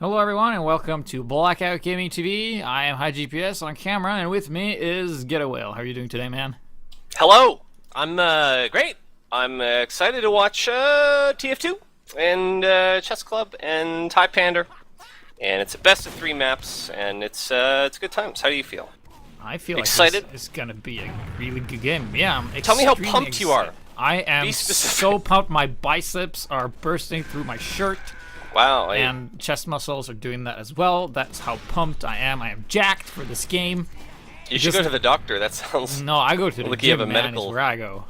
Hello everyone and welcome to Blackout Gaming TV. I am HiGPS on camera and with me is Getawhale. How are you doing today, man? Hello, I'm great. I'm excited to watch TF2 and Chessclub and Highpander, and it's a best of 3 maps, and it's good times. How do you feel? I feel excited? Like this is gonna be a really good game. Yeah, I'm Tell me how extremely pumped you are. I am Be specific. so pumped. My biceps are bursting through my shirt. Wow. And chest muscles are doing that as well. That's how pumped I am. I am jacked for this game. You should go to the doctor. That sounds... No, I go to the like you gym, have a man, medical... is where I go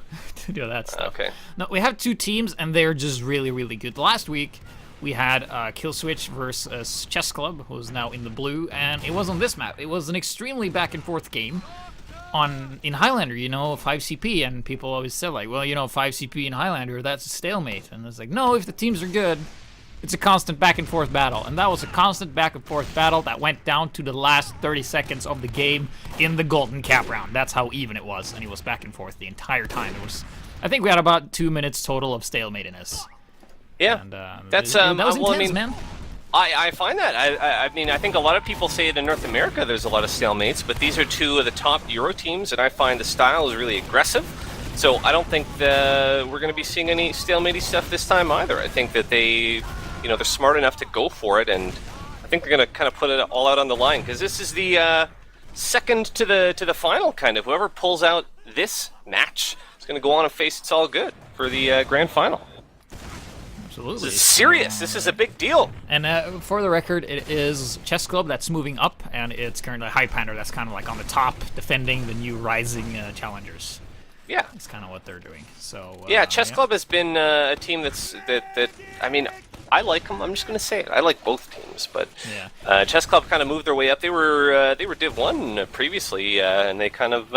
to do that stuff. Okay. No, we have 2 teams, and they're just really, really good. Last week, we had Killswitch versus Chessclub, who's now in the blue, and it was on this map. It was an extremely back-and-forth game in Highlander, 5CP, and people always said, like, well, 5CP in Highlander, that's a stalemate. And it's like, no, if the teams are good, it's a constant back-and-forth battle, and that was a constant back-and-forth battle that went down to the last 30 seconds of the game in the golden cap round. That's how even it was, and it was back-and-forth the entire time. I think we had about 2 minutes total of stalematiness. Yeah, And, that's that was well, intense, man. I find that. I mean, I think a lot of people say that in North America there's a lot of stalemates, but these are 2 of the top Euro teams, and I find the style is really aggressive. So I don't think we're going to be seeing any stalematey stuff this time either. I think that they're smart enough to go for it, and I think they're going to kind of put it all out on the line, because this is the second to the final, kind of. Whoever pulls out this match is going to go on and face It's All Good for the grand final. Absolutely. This is serious. This is a big deal. And for the record, it is Chessclub that's moving up, and it's currently Highpander that's kind of like on the top, defending the new rising challengers. Yeah, that's kind of what they're doing. So yeah, Chessclub has been a team that I mean, I like them. I'm just going to say it. I like both teams, but yeah. Chessclub kind of moved their way up. They were Div 1 previously, and they've kind of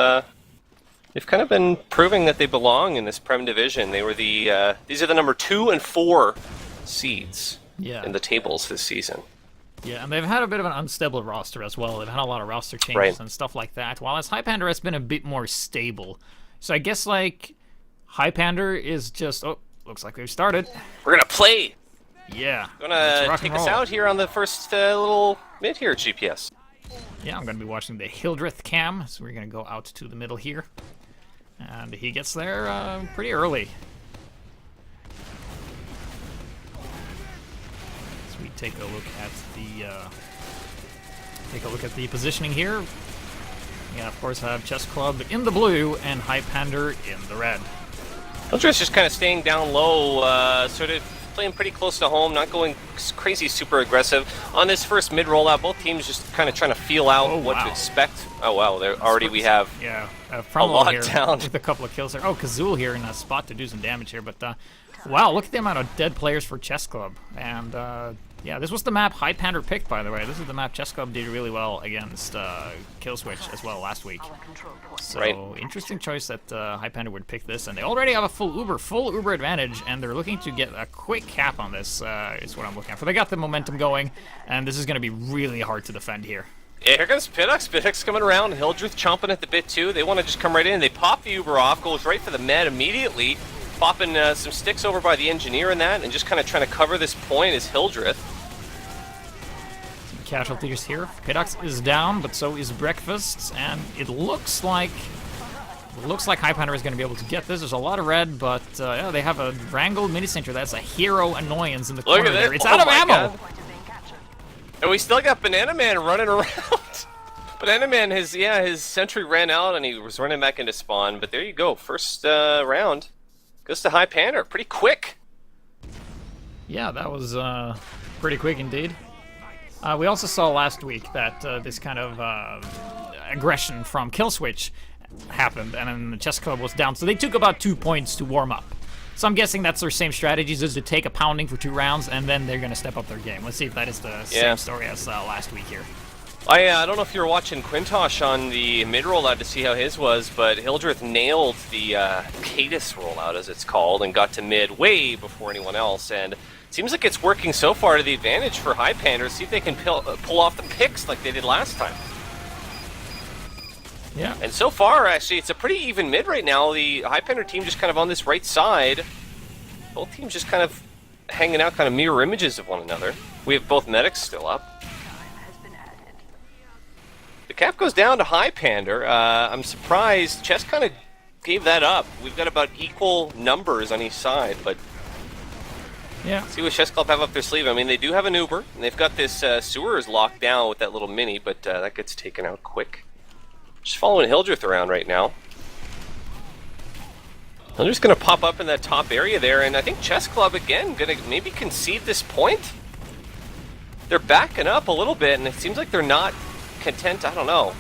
been proving that they belong in this Prem division. They were these are the number 2 and 4 seeds in the tables this season. Yeah, and they've had a bit of an unstable roster as well. They've had a lot of roster changes and stuff like that, while as Highpander has been a bit more stable. So I guess, like, Highpander is just... Oh, looks like they've started. We're going to play! Yeah. Gonna take us out here on the first little mid here at GPS. Yeah, I'm going to be watching the Hildreth cam, so we're going to go out to the middle here. And he gets there pretty early. So we take a look at the positioning here. Yeah, of course, have Chessclub in the blue and Highpander in the red. Hildreth's just kind of staying down low, sort of playing pretty close to home, not going crazy super aggressive. On this first mid rollout, both teams just kind of trying to feel out what to expect. Oh wow, we have from a lot here down with a couple of kills there. Oh, Kazul here in a spot to do some damage here, but wow, look at the amount of dead players for Chessclub. And yeah, this was the map Highpander picked, by the way. This is the map Chessclub did really well against Killswitch as well last week. So interesting choice that Highpander would pick this, and they already have a full Uber advantage, and they're looking to get a quick cap on this. Is what I'm looking for. They got the momentum going, and this is going to be really hard to defend here. Yeah, here comes Pidux. Pidux coming around. Hildreth chomping at the bit too. They want to just come right in. They pop the Uber off, goes right for the med immediately, popping some sticks over by the engineer in that, and just kind of trying to cover this point is Hildreth. Some casualties here. Pidux is down, but so is Breakfast, and it looks like Highpander is going to be able to get this. There's a lot of red, but yeah, they have a wrangled mini center. That's a hero annoyance in the corner there. It's out of ammo. God. And we still got Banana Man running around. Banana Man, his sentry ran out and he was running back into spawn. But there you go. First round goes to Highpander. Pretty quick. Yeah, that was pretty quick indeed. We also saw last week that this kind of aggression from Killswitch happened, and then the Chessclub was down. So they took about 2 points to warm up. So I'm guessing that's their same strategies, is to take a pounding for 2 rounds, and then they're going to step up their game. Let's see if that is the same story as last week here. I don't know if you were watching Quintosh on the mid rollout to see how his was, but Hildreth nailed the Cadis rollout, as it's called, and got to mid way before anyone else. And it seems like it's working so far to the advantage for Highpander. See if they can pull off the picks like they did last time. Yeah. And so far, actually, it's a pretty even mid right now. The Highpander team just kind of on this right side. Both teams just kind of hanging out kind of mirror images of one another. We have both medics still up. The cap goes down to Highpander. I'm surprised Chess kind of gave that up. We've got about equal numbers on each side, but yeah. See what Chessclub have up their sleeve. I mean, they do have an Uber, and they've got this sewers locked down with that little mini, but that gets taken out quick. Just following Hildreth around right now. Hildreth's going to pop up in that top area there, and I think Chessclub, again, going to maybe concede this point. They're backing up a little bit, and it seems like they're not content. I don't know.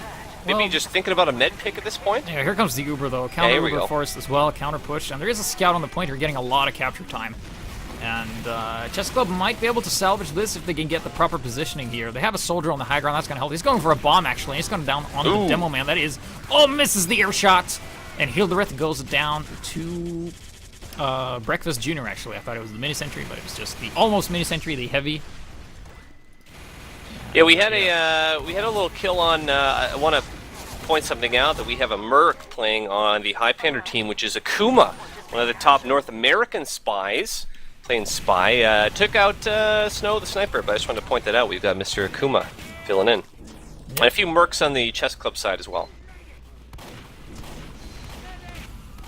Maybe just thinking about a med pick at this point? Yeah, here comes the Uber, though. Counter Uber forced as well, counter push, and there is a scout on the point here getting a lot of capture time. And Chessclub might be able to salvage this if they can get the proper positioning here. They have a soldier on the high ground, that's going to help. He's going for a bomb, actually. He's going down on the demo man. That is, misses the air shot. And Hildreth goes down to Breakfast Jr., actually. I thought it was the mini sentry, but it was just the almost mini sentry, the heavy. Yeah, we had a little kill on. I want to point something out that we have a Merc playing on the Highpander team, which is Akuma, one of the top North American spies. Playing spy, took out Snow the sniper, but I just wanted to point that out. We've got Mr. Akuma filling in. Yep. And a few mercs on the Chessclub side as well.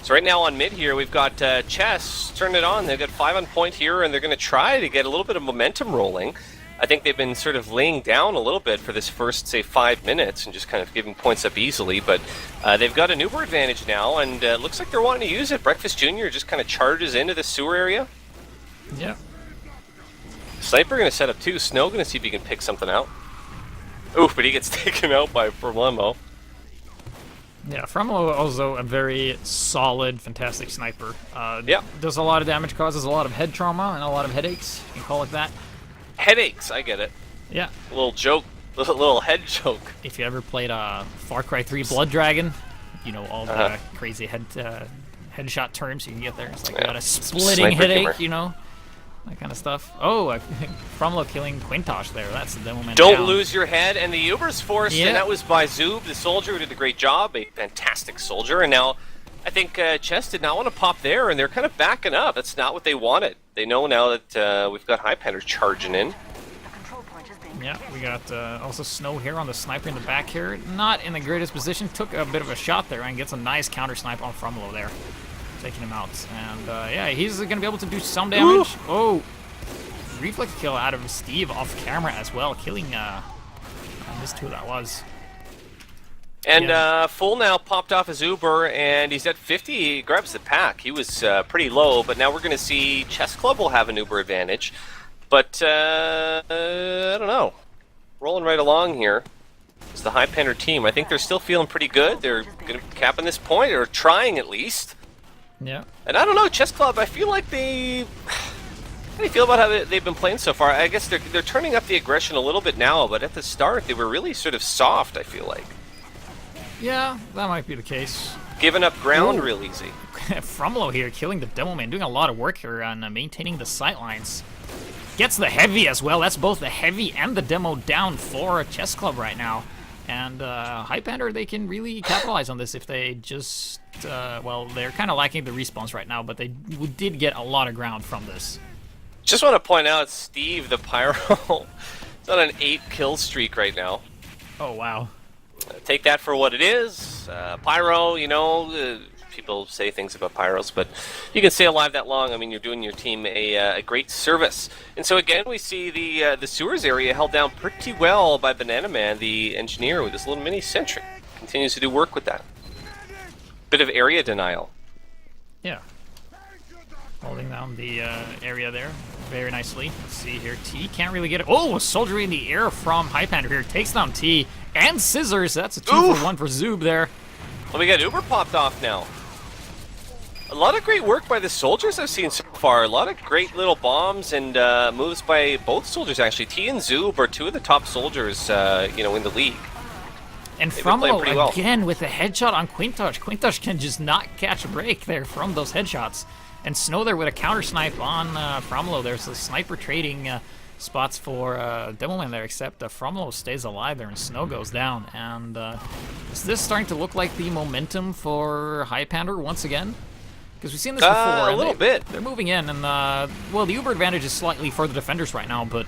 So right now on mid here, we've got Chess, turn it on. They've got 5 on point here, and they're going to try to get a little bit of momentum rolling. I think they've been sort of laying down a little bit for this first, say, 5 minutes and just kind of giving points up easily, but they've got an Uber advantage now, and it looks like they're wanting to use it. Breakfast Jr. just kind of charges into the sewer area. Yeah. Sniper going to set up too. Snow going to see if he can pick something out. Oof, but he gets taken out by Fromlo. Yeah, Fromlo also a very solid, fantastic sniper. Yeah. Does a lot of damage, causes a lot of head trauma and a lot of headaches. You can call it that. Headaches, I get it. Yeah. A little joke, little head joke. If you ever played Far Cry 3 Blood Dragon, you know all the crazy headshot terms you can get there. It's like you got a splitting headache, you know. That kind of stuff. Oh, Fromlo killing Quintosh there. That's the demo man. Don't lose your head. And the Uber's forced, yeah. And that was by Zoob, the soldier, who did a great job. A fantastic soldier. And now I think Chess did not want to pop there, and they're kind of backing up. That's not what they wanted. They know now that we've got Highpander charging in. Yeah, we got also Snow here on the sniper in the back here. Not in the greatest position. Took a bit of a shot there and gets a nice counter snipe on Fromlo there. Taking him out. And yeah, he's going to be able to do some damage. Ooh. Oh, reflex kill out of Steve off camera as well, killing this two that was. And Full now popped off his Uber, and he's at 50. He grabs the pack. He was pretty low, but now we're going to see Chessclub will have an Uber advantage. But I don't know. Rolling right along here is the Highpander team. I think they're still feeling pretty good. They're going to cap on this point, or trying at least. Yeah. And I don't know, Chessclub, I feel like they... How do you feel about how they've been playing so far? I guess they're turning up the aggression a little bit now, but at the start they were really sort of soft, I feel like. Yeah, that might be the case. Giving up ground real easy. Fromlo here killing the demo man, doing a lot of work here on maintaining the sight lines. Gets the heavy as well. That's both the heavy and the demo down for Chessclub right now. And Highpander, they can really capitalize on this if they just... well, they're kind of lacking the respawns right now, but they did get a lot of ground from this. Just want to point out, Steve, the Pyro, is on an 8 kill streak right now. Oh, wow. Take that for what it is. Pyro, you know, people say things about Pyros, but you can stay alive that long. I mean, you're doing your team a great service. And so again, we see the sewers area held down pretty well by Banana Man, the engineer, with his little mini sentry. Continues to do work with that. Bit of area denial. Yeah. Holding down the area there very nicely. Let's see here. T can't really get it. Oh, a soldier in the air from Highpander here. Takes down T and Scissors. That's a 2-for-1 for Zoob there. Well, we got Uber popped off now. A lot of great work by the soldiers I've seen so far. A lot of great little bombs and moves by both soldiers, actually. T and Zoob are 2 of the top soldiers, you know, in the league. And Fromlo, again, with a headshot on Quintosh. Quintosh can just not catch a break there from those headshots. And Snow there with a counter snipe on Fromlo. There's the sniper trading spots for Devilman there, except Fromlo stays alive there and Snow goes down. And is this starting to look like the momentum for Highpander once again? Because we've seen this before. A little bit. They're moving in, and well, the Uber advantage is slightly for the defenders right now, but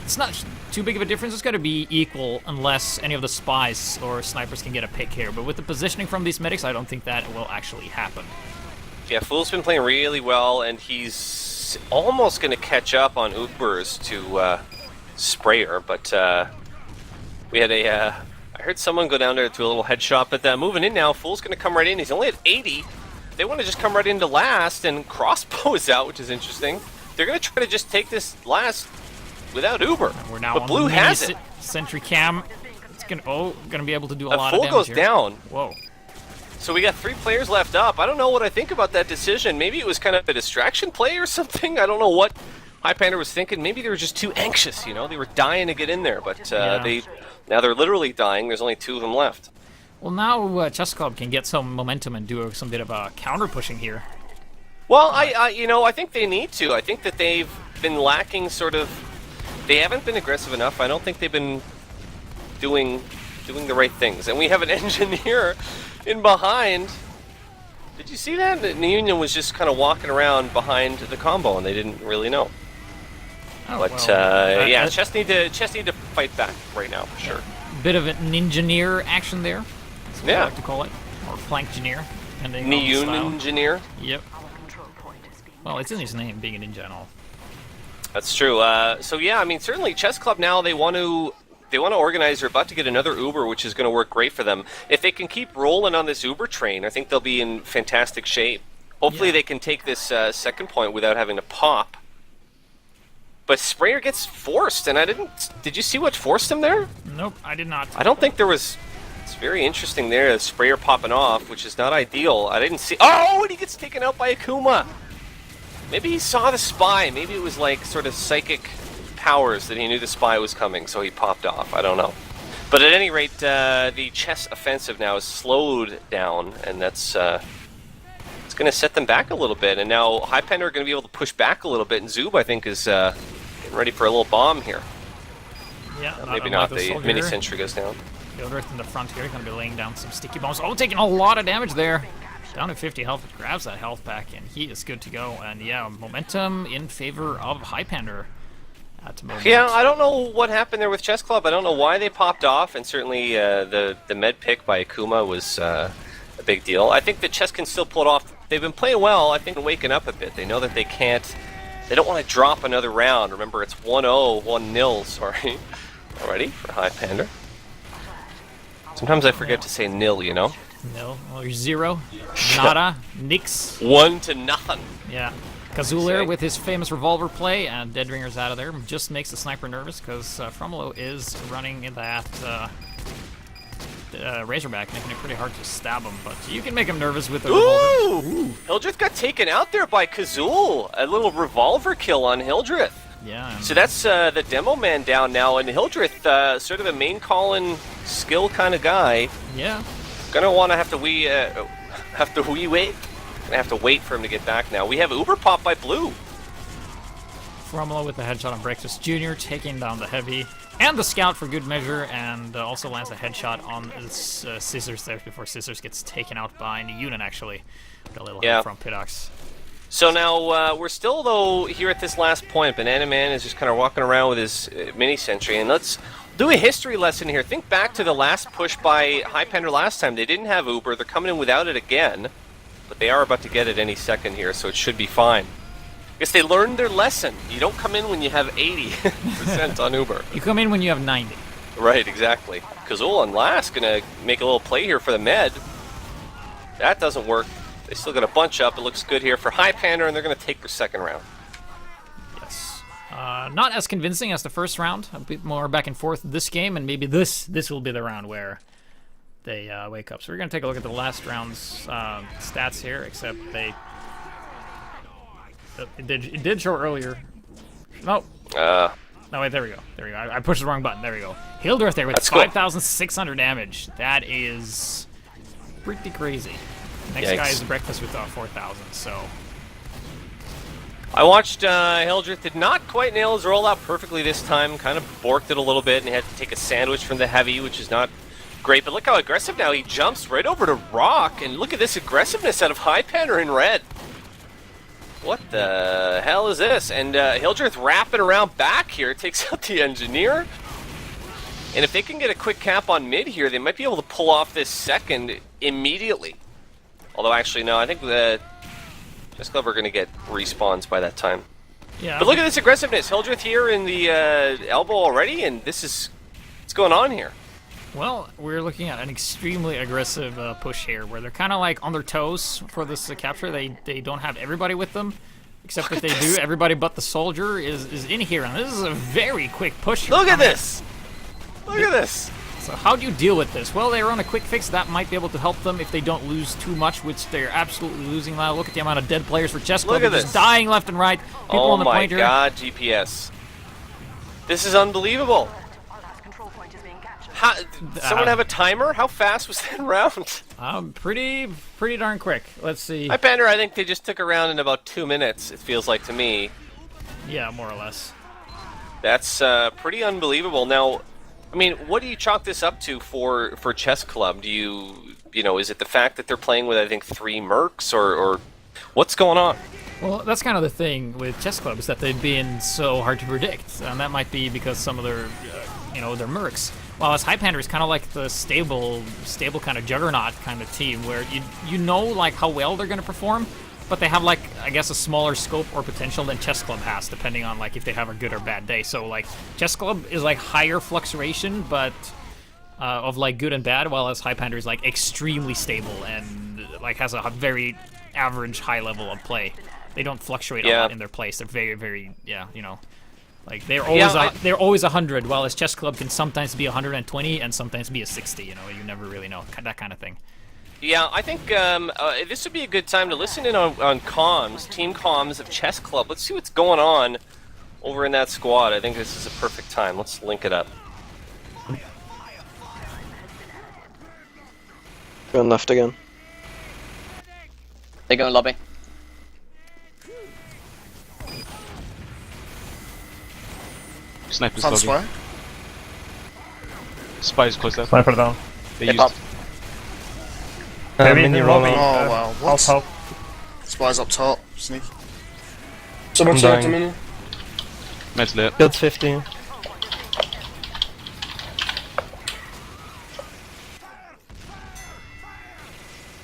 it's not too big of a difference. It's got to be equal unless any of the spies or snipers can get a pick here. But with the positioning from these medics, I don't think that will actually happen. Yeah, Fool's been playing really well, and he's almost going to catch up on Ubers to Sprayer, but we had a... I heard someone go down there to a little headshot, but moving in now, Fool's going to come right in. He's only at 80. They want to just come right into last, and Crossbow is out, which is interesting. They're going to try to just take this last without Uber. And we're now but on Blue has it. Sentry cam. It's gonna be able to do a lot of Fool damage goes here. down. Whoa. So we got 3 players left up. I don't know what I think about that decision. Maybe it was kind of a distraction play or something. I don't know what Highpander was thinking. Maybe they were just too anxious, you know? They were dying to get in there, but now they're literally dying. There's only 2 of them left. Well, now Chessclub can get some momentum and do some bit of counter pushing here. Well, I think they need to. I think that they've been lacking sort of... They haven't been aggressive enough. I don't think they've been doing the right things. And we have an engineer in behind. Did you see that? The Union was just kind of walking around behind the combo, and they didn't really know. Oh, But well, yeah, Chess need to fight back right now for sure. Bit of an engineer action there. That's what I like to call it, or flank engineer, depending on the style. Engineer. Yep. Well, it's in his name, being a ninja and all. That's true. So yeah, I mean, certainly Chessclub now they want to organize. They're about to get another Uber, which is going to work great for them. If they can keep rolling on this Uber train, I think they'll be in fantastic shape. Hopefully they can take this second point without having to pop. But Sprayer gets forced, and I didn't... Did you see what forced him there? Nope, I did not. I don't think there was... It's very interesting there, Sprayer popping off, which is not ideal. I didn't see... Oh, and he gets taken out by Akuma! Maybe he saw the spy. Maybe it was like sort of psychic powers that he knew the spy was coming, so he popped off. I don't know. But at any rate, the Chess offensive now is slowed down, and that's... it's going to set them back a little bit, and now Highpander are going to be able to push back a little bit, and Zoob, I think, is getting ready for a little bomb here. Yeah, Maybe not. The mini sentry goes down. Hildreth in the front here, going to be laying down some sticky bombs. Oh, taking a lot of damage there. Down to 50 health, it grabs that health back, and he is good to go. And yeah, momentum in favor of Highpander at the moment. Yeah, I don't know what happened there with Chessclub. I don't know why they popped off, and certainly the med pick by Akuma was a big deal. I think that Chess can still pull it off. They've been playing well, I think, waking up a bit. They know that they can't... They don't want to drop another round. Remember, it's 1-0, 1-0, sorry, already for Highpander. Sometimes I forget to say nil, you know? Nil. Well, you're 0. Nada. Nix. 1-0. Yeah. Kazulir with his famous revolver play, and Deadringer's out of there. Just makes the sniper nervous, because Fromolo is running in that Razorback, making it pretty hard to stab him, but you can make him nervous with a revolver. Ooh! Hildreth got taken out there by Kazul. A little revolver kill on Hildreth. Yeah. So that's the demo man down now, and Hildreth, sort of a main calling skill kind of guy. Yeah. Gonna want to have to wait. Gonna have to wait for him to get back now. We have Uber pop by Blue. Fromolo with the headshot on Breakfast Jr., taking down the heavy and the scout for good measure, and also lands a headshot on Scissors there before Scissors gets taken out by Niyunin, actually. Got a little help from Pidox. So now we're still, though, here at this last point. Banana Man is just kind of walking around with his mini sentry, and let's do a history lesson here. Think back to the last push by Highpander last time. They didn't have Uber. They're coming in without it again, but they are about to get it any second here, so it should be fine. I guess they learned their lesson. You don't come in when you have 80% on Uber. You come in when you have 90. Right, exactly. Kazul on last gonna make a little play here for the med. That doesn't work. They still got a bunch up. It looks good here for Highpander, and they're gonna take their second round. Yes. Not as convincing as the first round. A bit more back and forth this game, and maybe this will be the round where they wake up. So we're gonna take a look at the last round's stats here, except they... It did show earlier. No. No, wait, there we go. There we go. I pushed the wrong button. There we go. Hildreth there with 5,600 damage. That is pretty crazy. Next guy is Breakfast with 4,000, so... I watched Hildreth did not quite nail his rollout perfectly this time. Kind of borked it a little bit, and he had to take a sandwich from the heavy, which is not great, but look how aggressive now. He jumps right over to Rock, and look at this aggressiveness out of Highpander in red. What the hell is this? And Hildreth wrapping around back here, takes out the engineer. And if they can get a quick cap on mid here, they might be able to pull off this second immediately. Although, actually, no, I think the Chessclub are going to get respawns by that time. Yeah. But look at this aggressiveness. Hildreth here in the elbow already, and this is what's going on here. Well, we're looking at an extremely aggressive push here, where they're kind of like on their toes for this capture. They don't have everybody with them, except that they do. Everybody but the soldier is in here, and this is a very quick push. Look at this! Look at this! So how do you deal with this? Well, they're on a quick fix. That might be able to help them if they don't lose too much, which they're absolutely losing now. Look at the amount of dead players for Chessclub. They're just dying left and right. People Oh on the my pointer. god, GPS. This is unbelievable. How, someone have a timer? How fast was that round? Pretty darn quick. Let's see. Highpander, I think they just took a round in about 2 minutes, it feels like to me. Yeah, more or less. That's pretty unbelievable. Now, I mean, what do you chalk this up to for Chessclub? Do you know, is it the fact that they're playing with, I think, 3 mercs, or what's going on? Well, that's kind of the thing with Chessclub, is that they've been so hard to predict, and that might be because some of their, their mercs. While as Highpander is kind of like the stable kind of juggernaut kind of team, where you know like how well they're going to perform, but they have like, I guess, a smaller scope or potential than Chessclub has, depending on like if they have a good or bad day. So like Chessclub is like higher fluctuation, but of like good and bad, while as Highpander is like extremely stable and like has a very average high level of play. They don't fluctuate a lot in their place. They're very, very, like they're always 100, while as Chessclub can sometimes be 120 and sometimes be a 60. You never really know, that kind of thing. Yeah, I think this would be a good time to listen in on comms, team comms of Chessclub. Let's see what's going on over in that squad. I think this is a perfect time. Let's link it up. Going left again. They go in lobby. Sniper's Found lobby. Spy. Spy's close left. Sniper down. They They used pop. Maybe mini the roll. lobby. Oh wow, what? Help. Spy's up top. Sneak. Someone dying. to mini. Med's lit. Build 50.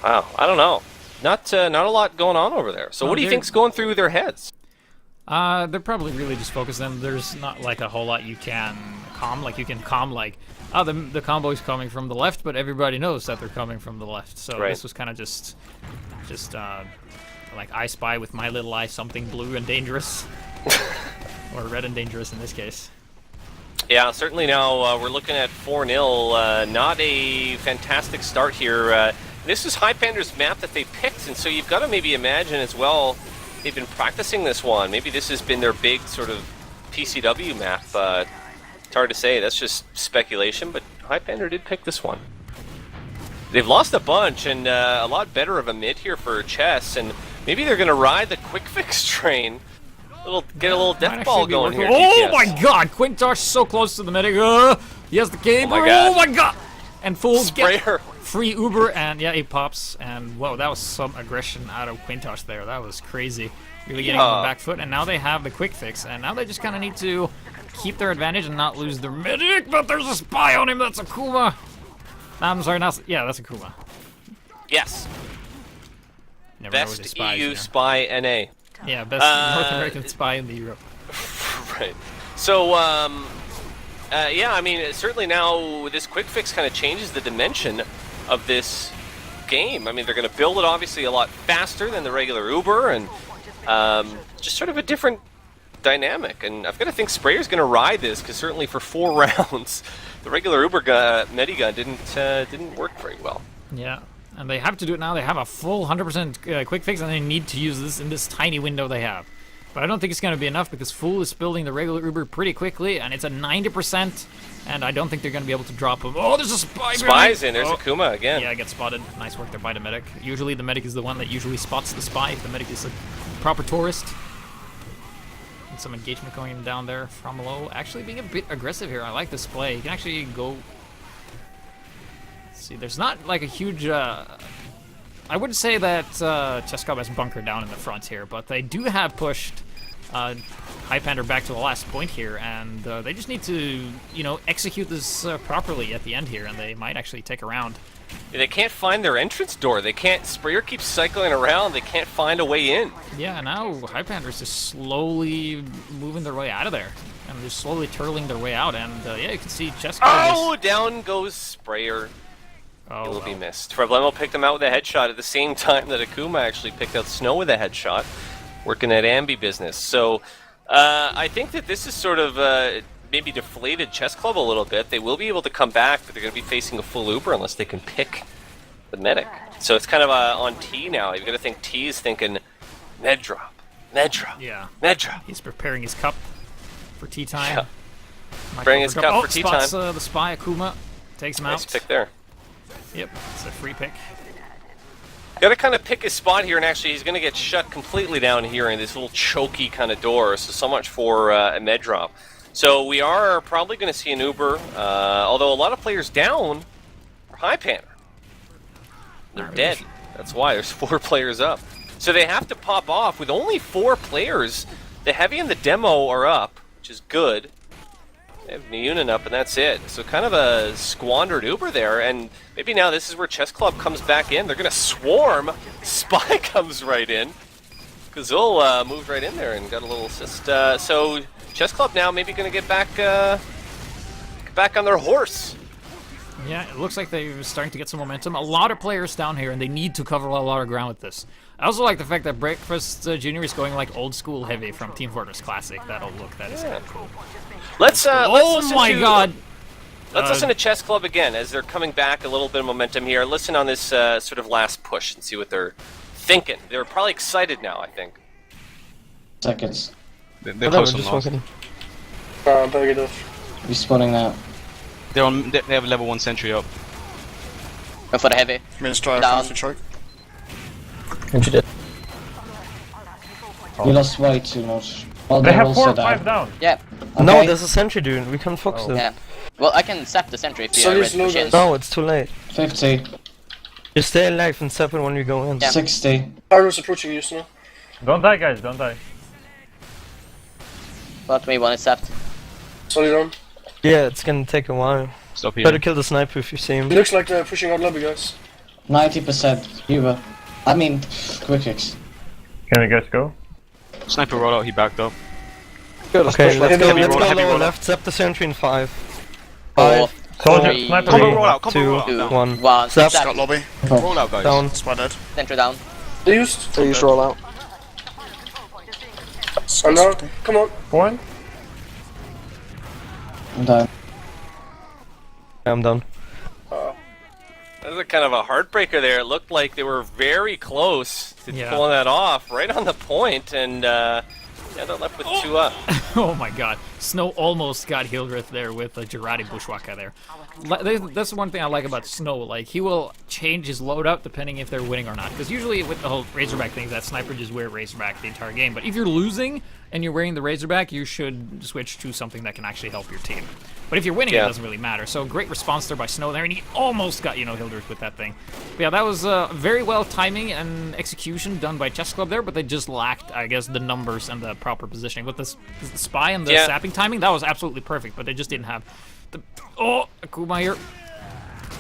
Wow, I don't know. Not a lot going on over there. So what do you think's going through their heads? They're probably really just focused on. There's not like a whole lot you can calm. Like you can calm like, oh, the combo is coming from the left, but everybody knows that they're coming from the left. So this was kind of just like I spy with my little eye something blue and dangerous, or red and dangerous in this case. Yeah, certainly now we're looking at 4-0. Not a fantastic start here. This is Highpander's map that they picked, and so you've got to maybe imagine as well, they've been practicing this one. Maybe this has been their big sort of PCW map. It's hard to say. That's just speculation, but Highpander did pick this one. They've lost a bunch, and a lot better of a mid here for Chess, and maybe they're going to ride the quick fix train. Get a little death ball going here. Oh GPS. my god! Quintosh so close to the medic. He has the game. Oh my god! And full Sprayer. Free Uber, and yeah, he pops, and whoa, that was some aggression out of Quintosh there. That was crazy. Really getting on the back foot, and now they have the quick fix, and now they just kind of need to keep their advantage and not lose their medic, but there's a spy on him. That's a Kuma. I'm sorry, yeah, that's a Kuma. Yes. Never know with the Best spies, EU you know. spy NA. Yeah, best North American spy in the Europe. Right. So, yeah, I mean, certainly now this quick fix kind of changes the dimension of this game. I mean, they're going to build it obviously a lot faster than the regular Uber, and just sort of a different dynamic. And I've got to think Sprayer's going to ride this, because certainly for 4 rounds, the regular Uber Medigun didn't work very well. Yeah, and they have to do it now. They have a full 100% quick fix, and they need to use this in this tiny window they have. But I don't think it's going to be enough, because Fool is building the regular Uber pretty quickly, and it's a 90%, and I don't think they're going to be able to drop him. Oh, there's a spy! Spy's in. There's a Kuma again. Yeah, gets spotted. Nice work there by the medic. Usually the medic is the one that usually spots the spy, if the medic is a proper tourist. And some engagement going down there from low. Actually being a bit aggressive here. I like this play. You can actually go... See, there's not like a huge. I wouldn't say that Chessclub has bunkered down in the front here, but they do have pushed Highpander back to the last point here, and they just need to, you know, execute this properly at the end here, and they might actually take a round. They can't find their entrance door. They can't. Sprayer keeps cycling around. They can't find a way in. Yeah, now Highpander's just slowly moving their way out of there, and they're slowly turtling their way out, and yeah, you can see Chessclub. Oh, down goes Sprayer. Oh, It will be missed. Problemo picked him out with a headshot at the same time that Akuma actually picked out Snow with a headshot, working that ambi business. So I think that this is sort of maybe deflated Chessclub a little bit. They will be able to come back, but they're going to be facing a full Uber unless they can pick the medic. So it's kind of on T now. You've got to think T is thinking med drop, Yeah. med drop. He's preparing his cup for tea time. Yeah. Might Preparing go his for cup oh, for tea spots, time. The spy Akuma takes him Nice out. pick there. Yep, it's a free pick. Got to kind of pick his spot here, and actually he's going to get shut completely down here in this little choky kind of door. So much for a med drop. So we are probably going to see an Uber, although a lot of players down for Highpander. They're dead. That's why there's 4 players up. So they have to pop off with only 4 players. The Heavy and the Demo are up, which is good. They have Niyunin up, and that's it. So kind of a squandered Uber there, and maybe now this is where Chessclub comes back in. They're going to swarm. Spy comes right in. Kazul moved right in there and got a little assist. So Chessclub now maybe going to get back on their horse. Yeah, it looks like they're starting to get some momentum. A lot of players down here, and they need to cover a lot of ground with this. I also like the fact that Breakfast Junior is going like old school Heavy from Team Fortress Classic. That is kind of cool. Let's Oh listen my to, god! Let's listen to Chessclub again as they're coming back. A little bit of momentum here. Listen on this sort of last push and see what they're thinking. They're probably excited now, I think. Seconds. They're close on just last. walking. He's spawning now. They're on. They have level 1 sentry up. Go for the heavy. Means try Down. to choke. What you did? We lost way too much. Well, They have 4 or also 5 down. Yeah, No, Okay. there's a sentry, dude. We can't focus them. yeah. Well, I can zap the sentry if you So are there's ready to push in. No, it's too late. 50, You stay alive and zap it when you go in. Yeah. 60. Pyro's approaching you, Snow. Don't die, guys, don't die. But me one is zapped. Solid down. Yeah, it's gonna take a while. Stop here. Better kill the sniper if you see him. It looks like they're pushing out lobby, guys. 90% Uber. I mean, quick fix. Can we guys go? Sniper roll out. He backed up. Good, okay, let's go, heavy let's roll, go heavy lower roll. left, zap the sentry in 5. 4, 5, Soldier, Three, sniper, Combo roll. roll out. Combo Two. roll out. 2, Down. 1. 1. Zap. Zap. Got lobby. Roll out, guys. Down. Spy dead. Sentry down. They used. They use roll out. And now, come on. Point. I'm done. I'm done. That was a kind of a heartbreaker there. It looked like they were very close to Yeah. pulling that off, right on the point, and yeah, they're left with 2 up. Oh my god. Snow almost got Hildreth there with a Jarate Bushwaka there. That's the one thing I like about Snow. Like, he will change his loadout depending if they're winning or not. Because usually with the whole Razorback thing, that sniper just wear Razorback the entire game. But if you're losing and you're wearing the Razorback, you should switch to something that can actually help your team. But if you're winning, Yeah. it doesn't really matter. So great response there by Snow there, and he almost got, Hildreth with that thing. But yeah, that was very well timing and execution done by Chessclub there, but they just lacked, I guess, the numbers and the proper positioning. With the spy and the Yeah. sapping timing, that was absolutely perfect, but they just didn't have the... Oh, Akuma here.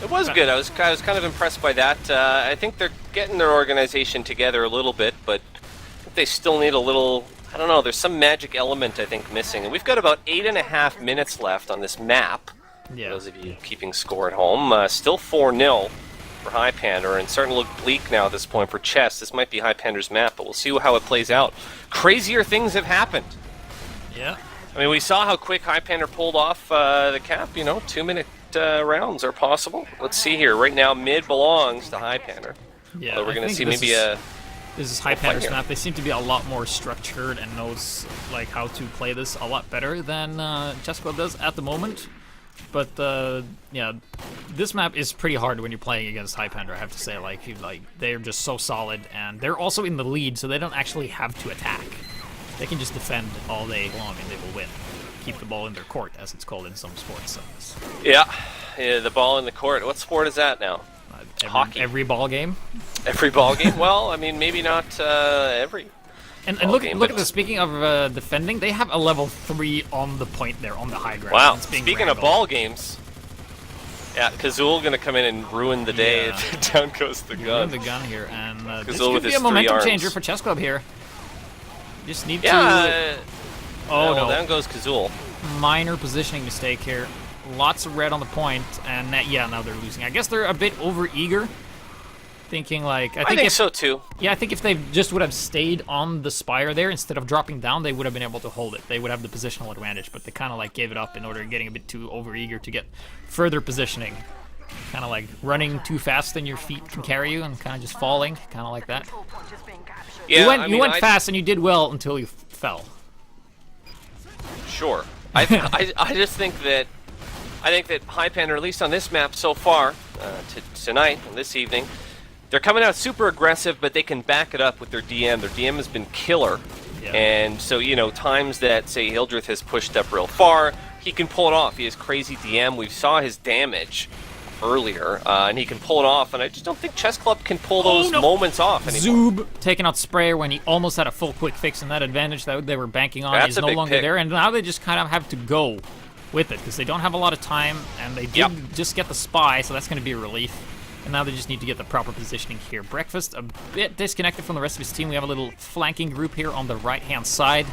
It was good. I was kind of impressed by that. I think they're getting their organization together a little bit, but I think they still need a little. I don't know. There's some magic element I think missing, and we've got about 8.5 minutes left on this map. Yeah. Those of you keeping score at home, still 4-0 for Highpander, and starting to look bleak now at this point for Chess. This might be Highpander's map, but we'll see how it plays out. Crazier things have happened. Yeah. I mean, we saw how quick Highpander pulled off the cap. 2-minute rounds are possible. Let's see here. Right now, mid belongs to Highpander. Yeah, So we're I going to think see this maybe is- a. This is fight Highpander's here. map. They seem to be a lot more structured and knows like how to play this a lot better than Chessclub does at the moment. But yeah, this map is pretty hard when you're playing against Highpander. I have to say, they're just so solid, and they're also in the lead, so they don't actually have to attack. They can just defend all day long, and they will win. keep the ball in their court, as it's called in some sports. Yeah, the ball in the court. What sport is that now? Hockey. Every ball game. Every ball game? Well, I mean, maybe not every. And ball look, game, look but at this. Speaking of defending, they have a level 3 on the point there, on the high ground. Wow. It's being Speaking of wrangled. ball games, yeah, Kazul gonna come in and ruin the day. Yeah. Down goes the Ruin gun. the gun here, and this Kazul could with be his a momentum 3 changer arms. for Chessclub here. Just need to. Yeah. Oh well, no! down goes Kazul. Minor positioning mistake here. Lots of red on the point, and yeah, now they're losing. I guess they're a bit over-eager, thinking like I think if, so too. Yeah, I think if they just would have stayed on the spire there instead of dropping down, they would have been able to hold it. They would have the positional advantage, but they kind of like gave it up in order of getting a bit too over-eager to get further positioning. Kind of like running too fast than your feet can carry you, and kind of just falling, kind of like that. Yeah, you went fast and you did well until you fell. Sure. I just think that Highpander, at least on this map so far, tonight and this evening, they're coming out super aggressive, but they can back it up with their DM. Their DM has been killer, Yeah. and so times that say Hildreth has pushed up real far, he can pull it off. He has crazy DM. We saw his damage earlier, and he can pull it off. And I just don't think Chessclub can pull those moments off anymore. Zoob taking out Sprayer when he almost had a full quick fix, and that advantage that they were banking on That's is a no big longer pick. there, and now they just kind of have to go with it because they don't have a lot of time, and they did just get the spy, so that's going to be a relief. And now they just need to get the proper positioning here. Breakfast a bit disconnected from the rest of his team. We have a little flanking group here on the right-hand side,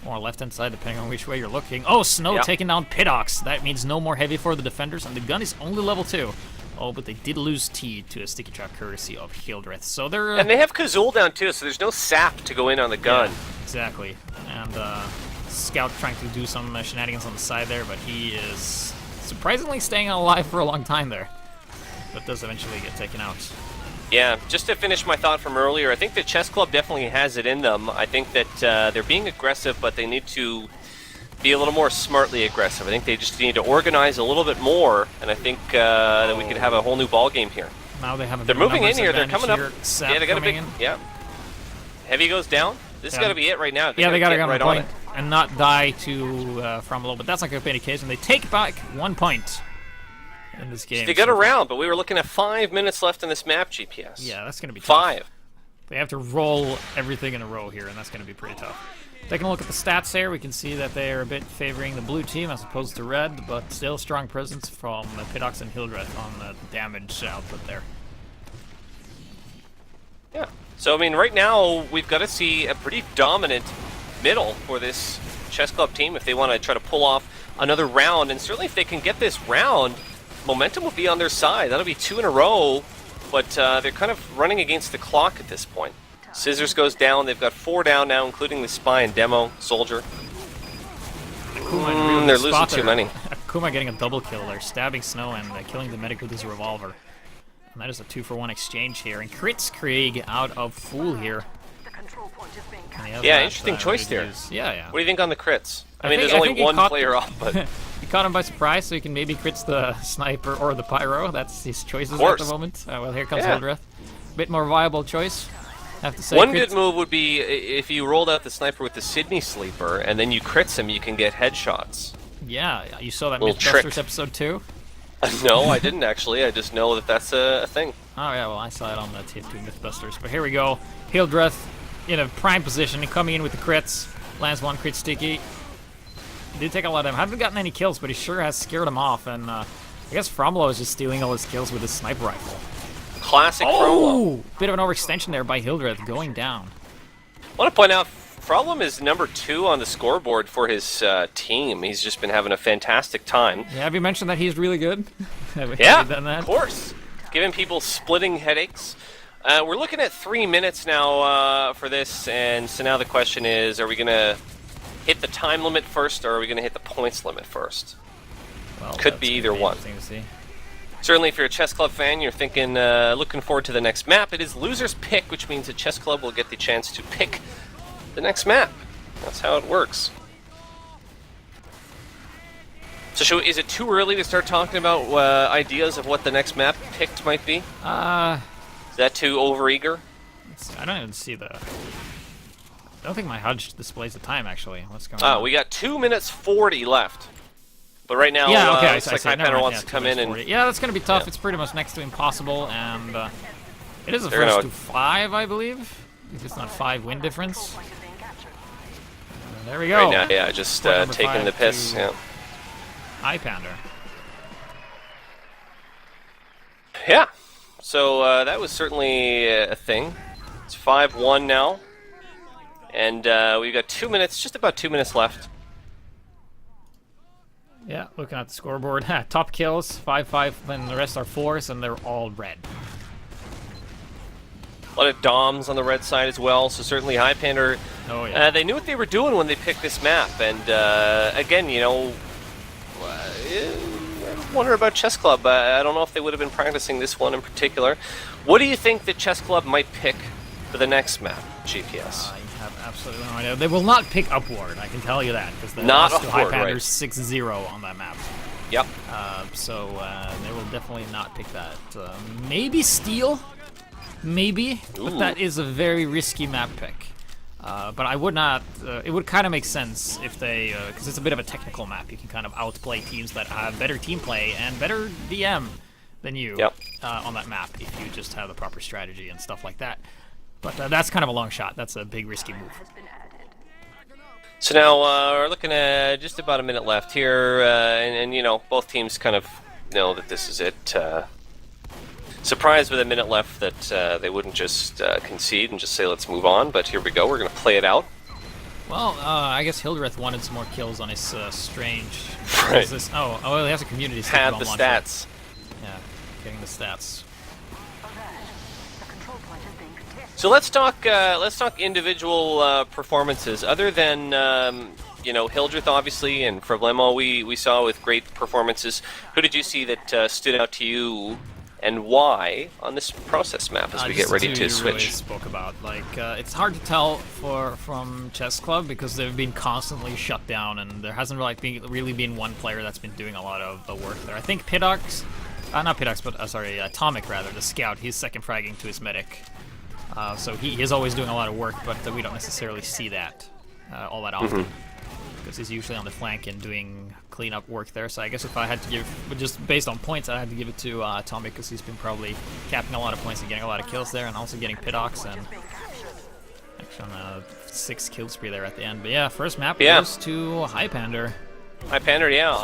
or left-hand side, depending on which way you're looking. Oh, Snow taking down Pidox. That means no more heavy for the defenders, and the gun is only level 2. Oh, but they did lose T to a sticky trap courtesy of Hildreth. So they're... And they have Kazul down too, so there's no sap to go in on the gun. Yeah, exactly. And Scout trying to do some shenanigans on the side there, but he is surprisingly staying alive for a long time there. But does eventually get taken out. Yeah, just to finish my thought from earlier, I think the Chessclub definitely has it in them. I think that they're being aggressive, but they need to be a little more smartly aggressive. I think they just need to organize a little bit more, and I think that we could have a whole new ball game here. Now they have a They're big moving in numbers here. They're advantage coming up. here. Sap Yeah, they got a coming big. in. Yeah. Heavy goes down. This has got to be it right now. Yeah, they got to get get right on on point it. and not die to from low, but that's not going to be any case, and they take back 1 point in this game. They got around, but we were looking at 5 minutes left in this map, GPS. Yeah, that's going to be tough. 5. They have to roll everything in a row here, and that's going to be pretty tough. Taking a look at the stats here, we can see that they are a bit favoring the blue team as opposed to red, but still strong presence from Pidox and Hildreth on the damage output there. Yeah. So, I mean, right now, we've got to see a pretty dominant middle for this Chessclub team if they want to try to pull off another round. And certainly if they can get this round, momentum will be on their side. That'll be 2 in a row, but they're kind of running against the clock at this point. Scissors goes down. They've got 4 down now, including the Spy and Demo, Soldier. They're losing too many. Akuma getting a double kill there, stabbing Snow and killing the medic with his revolver. And that is a 2-for-1 exchange here. And crits Krieg out of Fool here. Yeah, interesting choice there. Yeah. What do you think on the crits? I mean, think- there's I only think he one caught- player off, but He caught him by surprise, so he can maybe crits the sniper or the pyro. That's his choices at course. the moment. Well, here comes Yeah. Hildreth. Bit more viable choice, I have to say. one crits- good move would be if you rolled out the sniper with the Sydney Sleeper, and then you crits him, you can get headshots. Yeah, you saw that Little trick. Mythbusters episode 2? No, I didn't actually. I just know that that's a thing. Oh yeah, well I saw it on the TF2 Mythbusters. But here we go. Hildreth in a prime position, coming in with the crits. Lands 1 crit sticky. He did take a lot of them. Haven't gotten any kills, but he sure has scared him off. And I guess Fromlo is just stealing all his kills with his sniper rifle. Classic Frollo. Oh! Bit of an overextension there by Hildreth, going down. I want to point out, Frollo is number 2 on the scoreboard for his team. He's just been having a fantastic time. Yeah, have you mentioned that he's really good? Have Yeah, you done that? of course. Giving people splitting headaches. We're looking at 3 minutes now for this, and so now the question is, are we going to hit the time limit first, or are we going to hit the points limit first? Well, Could that's be gonna either one. interesting to see. Certainly, if you're a Chessclub fan, you're thinking, looking forward to the next map. It is loser's pick, which means that Chessclub will get the chance to pick the next map. That's how it works. So, is it too early to start talking about ideas of what the next map picked might be? Uh, Is that too overeager? I don't even see the I don't think my HUD displays the time, actually. What's going on? We got 2 minutes 40 left. But right now, Yeah, okay, it's I like see. Never Highpander mind. wants Yeah, to come 2 in minutes and... 40. Yeah, that's going to be tough. Yeah. It's pretty much next to impossible, and it is a They're first gonna- to 5, I believe. If it's not 5 win difference. There we go. Right now, yeah, just Point number taking 5 the piss. to Yeah. Highpander. Yeah. So that was certainly a thing. It's 5-1 now. And we've got 2 minutes, just about 2 minutes left. Yeah, looking at the scoreboard. Top kills, 5-5, and the rest are 4s, and they're all red. A lot of DOMs on the red side as well, so certainly Highpander, Oh, yeah. they knew what they were doing when they picked this map. And again, you know, I wonder about Chessclub. I don't know if they would have been practicing this one in particular. What do you think that Chessclub might pick for the next map, GPS? I have absolutely no idea. They will not pick upward, I can tell you that, because they Not lost to upward, Highpander right. 6-0 on that map. Yep. So they will definitely not pick that. Maybe Steel? Maybe, but Ooh. that is a very risky map pick. But I would not. It would kind of make sense if they, because it's a bit of a technical map. You can kind of outplay teams that have better team play and better DM than you Yep. on that map if you just have the proper strategy and stuff like that. But that's kind of a long shot. That's a big risky move. So now we're looking at just about a minute left here, and you know, both teams kind of know that this is it. Surprised with a minute left that they wouldn't just concede and just say let's move on, but here we go, we're going to play it out. Well, I guess Hildreth wanted some more kills on his strange. Right. What is this? Oh, well, he has a community stick Have on the launcher. stats. Yeah, getting the stats. So let's talk individual performances. Other than you know, Hildreth obviously and Problemo we saw with great performances. Who did you see that stood out to you, and why on this process map as we get Just ready the to two you switch? really spoke about. Like, it's hard to tell from Chessclub because they've been constantly shut down, and there hasn't really been one player that's been doing a lot of the work there. I think Pidox, not Pidox, but sorry, Atomic rather, the scout. He's second fragging to his medic, so he is always doing a lot of work, but we don't necessarily see that all that often. Because he's usually on the flank and doing cleanup work there. So I guess if I had to give, just based on points, I had to give it to Atomic because he's been probably capping a lot of points and getting a lot of kills there, and also getting Pidox and actually on a 6 kill spree there at the end. But yeah, first map goes to Highpander. Highpander, yeah.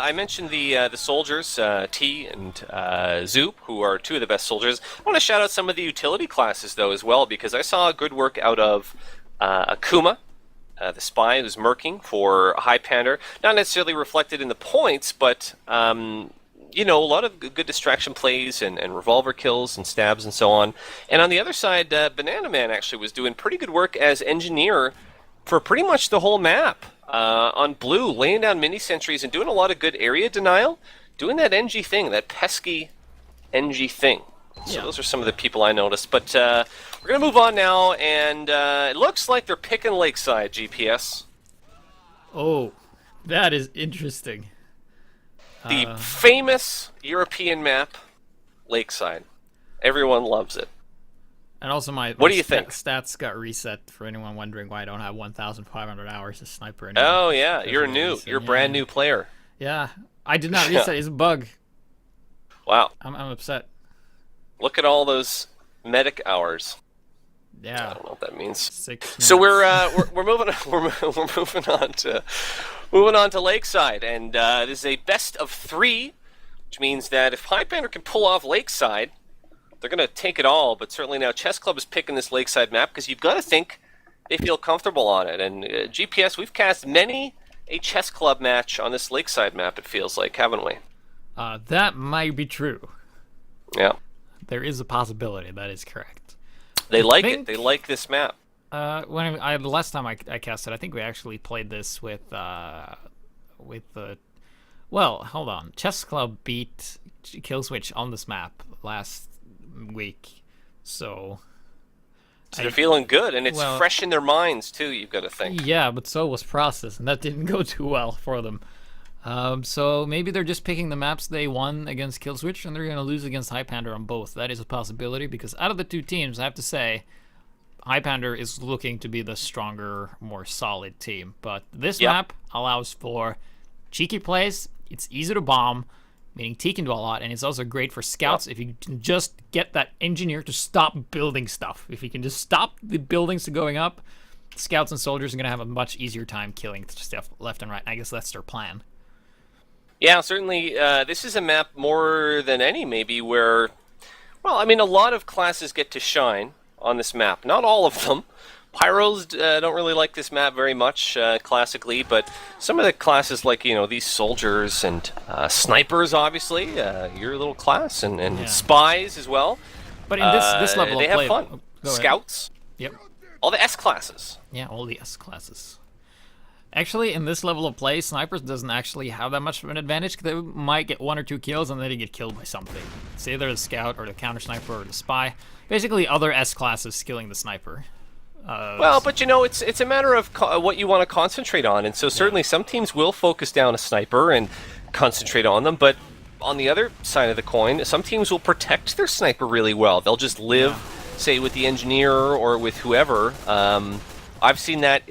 I mentioned the soldiers, T and Zoop, who are two of the best soldiers. I want to shout out some of the utility classes though as well, because I saw good work out of Akuma. The spy who's murking for Highpander, not necessarily reflected in the points, but you know, a lot of good distraction plays and revolver kills and stabs and so on. And on the other side, Banana Man actually was doing pretty good work as engineer for pretty much the whole map on blue, laying down mini sentries and doing a lot of good area denial, doing that NG thing, that pesky NG thing. So those are some of the people I noticed. But we're going to move on now, and it looks like they're picking Lakeside, GPS. Oh, that is interesting. The famous European map, Lakeside. Everyone loves it. And also What do you think? Stats got reset for anyone wondering why I don't have 1,500 hours as sniper anymore. Oh, yeah, That's you're really new. recent, You're a yeah. brand new player. Yeah, I did not reset. It's a bug. Wow. I'm upset. Look at all those medic hours. I Yeah. don't know what that means. 6 So minutes. we're moving moving on to Lakeside, and this is a best of 3, which means that if Highpander can pull off Lakeside, they're going to take it all. But certainly now Chessclub is picking this Lakeside map because you've got to think they feel comfortable on it. And GPS, we've cast many a Chessclub match on this Lakeside map. It feels like, haven't we? That might be true. Yeah, There is a possibility. That is correct. they like think- it. They like this map. When the last time I cast it, I think we actually played this with the. Well, hold on. Chessclub beat Killswitch on this map last week, so. So they're feeling good, and it's well- fresh in their minds too. You've got to think. Yeah, but so was Process, and that didn't go too well for them. So maybe they're just picking the maps they won against Killswitch, and they're going to lose against Highpander on both. That is a possibility, because out of the two teams, I have to say, Highpander is looking to be the stronger, more solid team. But this Yep. map allows for cheeky plays. It's easy to bomb, meaning T can do a lot, and it's also great for scouts if you can just get that engineer to stop building stuff. If you can just stop the buildings to going up, scouts and soldiers are going to have a much easier time killing stuff left and right. I guess that's their plan. Yeah, certainly. This is a map more than any, maybe, where, well, I mean, a lot of classes get to shine on this map. Not all of them. Pyros don't really like this map very much, classically, but some of the classes, like, you know, these soldiers and snipers, obviously, your little class, and spies as well. But in this level they of have play, fun. go ahead. Scouts, Yep. all the S classes. Yeah, all the S classes. Actually, in this level of play, snipers doesn't actually have that much of an advantage. They might get 1 or 2 kills and then they get killed by something. Say they're the scout or the counter sniper or the spy. Basically, other S classes killing the sniper. Well, but you know, it's a matter of what you want to concentrate on, and so certainly some teams will focus down a sniper and concentrate on them, but on the other side of the coin, some teams will protect their sniper really well. They'll just live, say, with the engineer or with whoever. I've seen that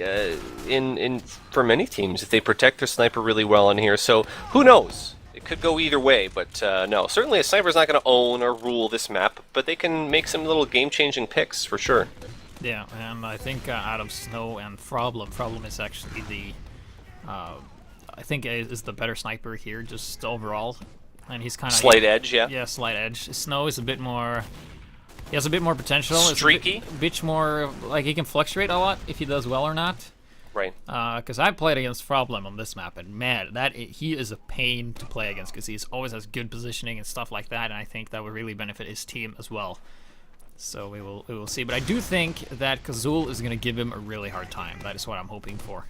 in for many teams, if they protect their sniper really well in here. So who knows? It could go either way, but no, certainly a sniper's not going to own or rule this map, but they can make some little game-changing picks for sure. Yeah, and I think out of Snow and Problem is actually the, I think is the better sniper here, just overall, and he's kind of slight edge, yeah. Yeah, slight edge. Snow is a bit more. He has a bit more potential. Streaky. It's a bit more like he can fluctuate a lot if he does well or not. Right. Because I played against Problem on this map, and man, he is a pain to play against because he always has good positioning and stuff like that, and I think that would really benefit his team as well. So we will see. But I do think that Kazul is going to give him a really hard time. That is what I'm hoping for.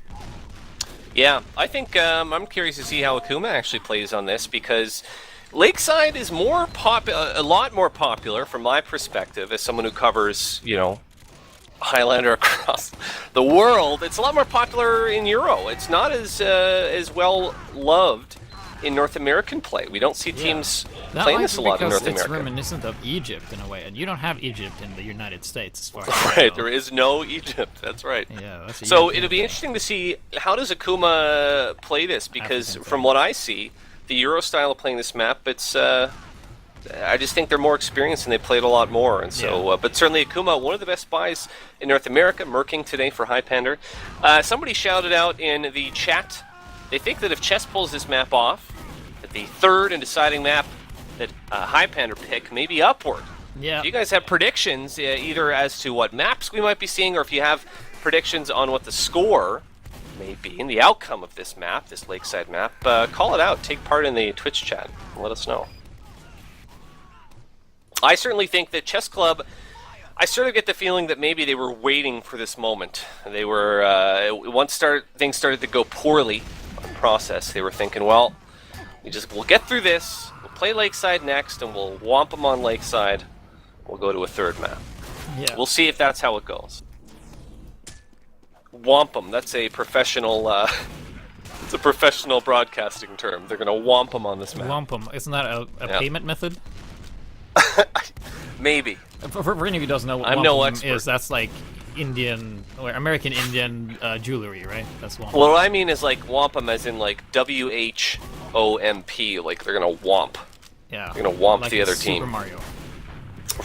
Yeah, I think I'm curious to see how Akuma actually plays on this, because Lakeside is more a lot more popular from my perspective as someone who covers, you know, Highlander across the world. It's a lot more popular in Euro. It's not as well loved in North American play. We don't see teams playing this a lot in North America. It's reminiscent of Egypt in a way, and you don't have Egypt in the United States as far as right, there is no Egypt. That's right. Yeah, that's so it'll be interesting to see how does Akuma play this, because from what I see, the Euro style of playing this map, it's I just think they're more experienced and they played a lot more, and so. But certainly Akuma, one of the best spies in North America, murking today for Highpander. Somebody shouted out in the chat, they think that if Chess pulls this map off, that the third and deciding map that Highpander pick may be Upward. Yeah. Do you guys have predictions, either as to what maps we might be seeing, or if you have predictions on what the score may be in the outcome of this map, this Lakeside map? Call it out. Take part in the Twitch chat. And let us know. I certainly think that Chessclub, I sort of get the feeling that maybe they were waiting for this moment. They were, once things started to go poorly on the process, they were thinking, well, we'll get through this, we'll play Lakeside next, and we'll whomp them on Lakeside. We'll go to a third map. Yeah. We'll see if that's how it goes. Whomp them, that's a professional, it's a professional broadcasting term. They're going to whomp them on this map. Whomp 'em. Isn't that a payment method? Maybe. For any of you who doesn't know what I'm no wampum expert. is, that's like Indian or American Indian jewelry, right? That's wampum. Well, what I mean is like wampum as in like WHOMP, like they're gonna whomp. Yeah. They're gonna whomp like the other Super team. Mario.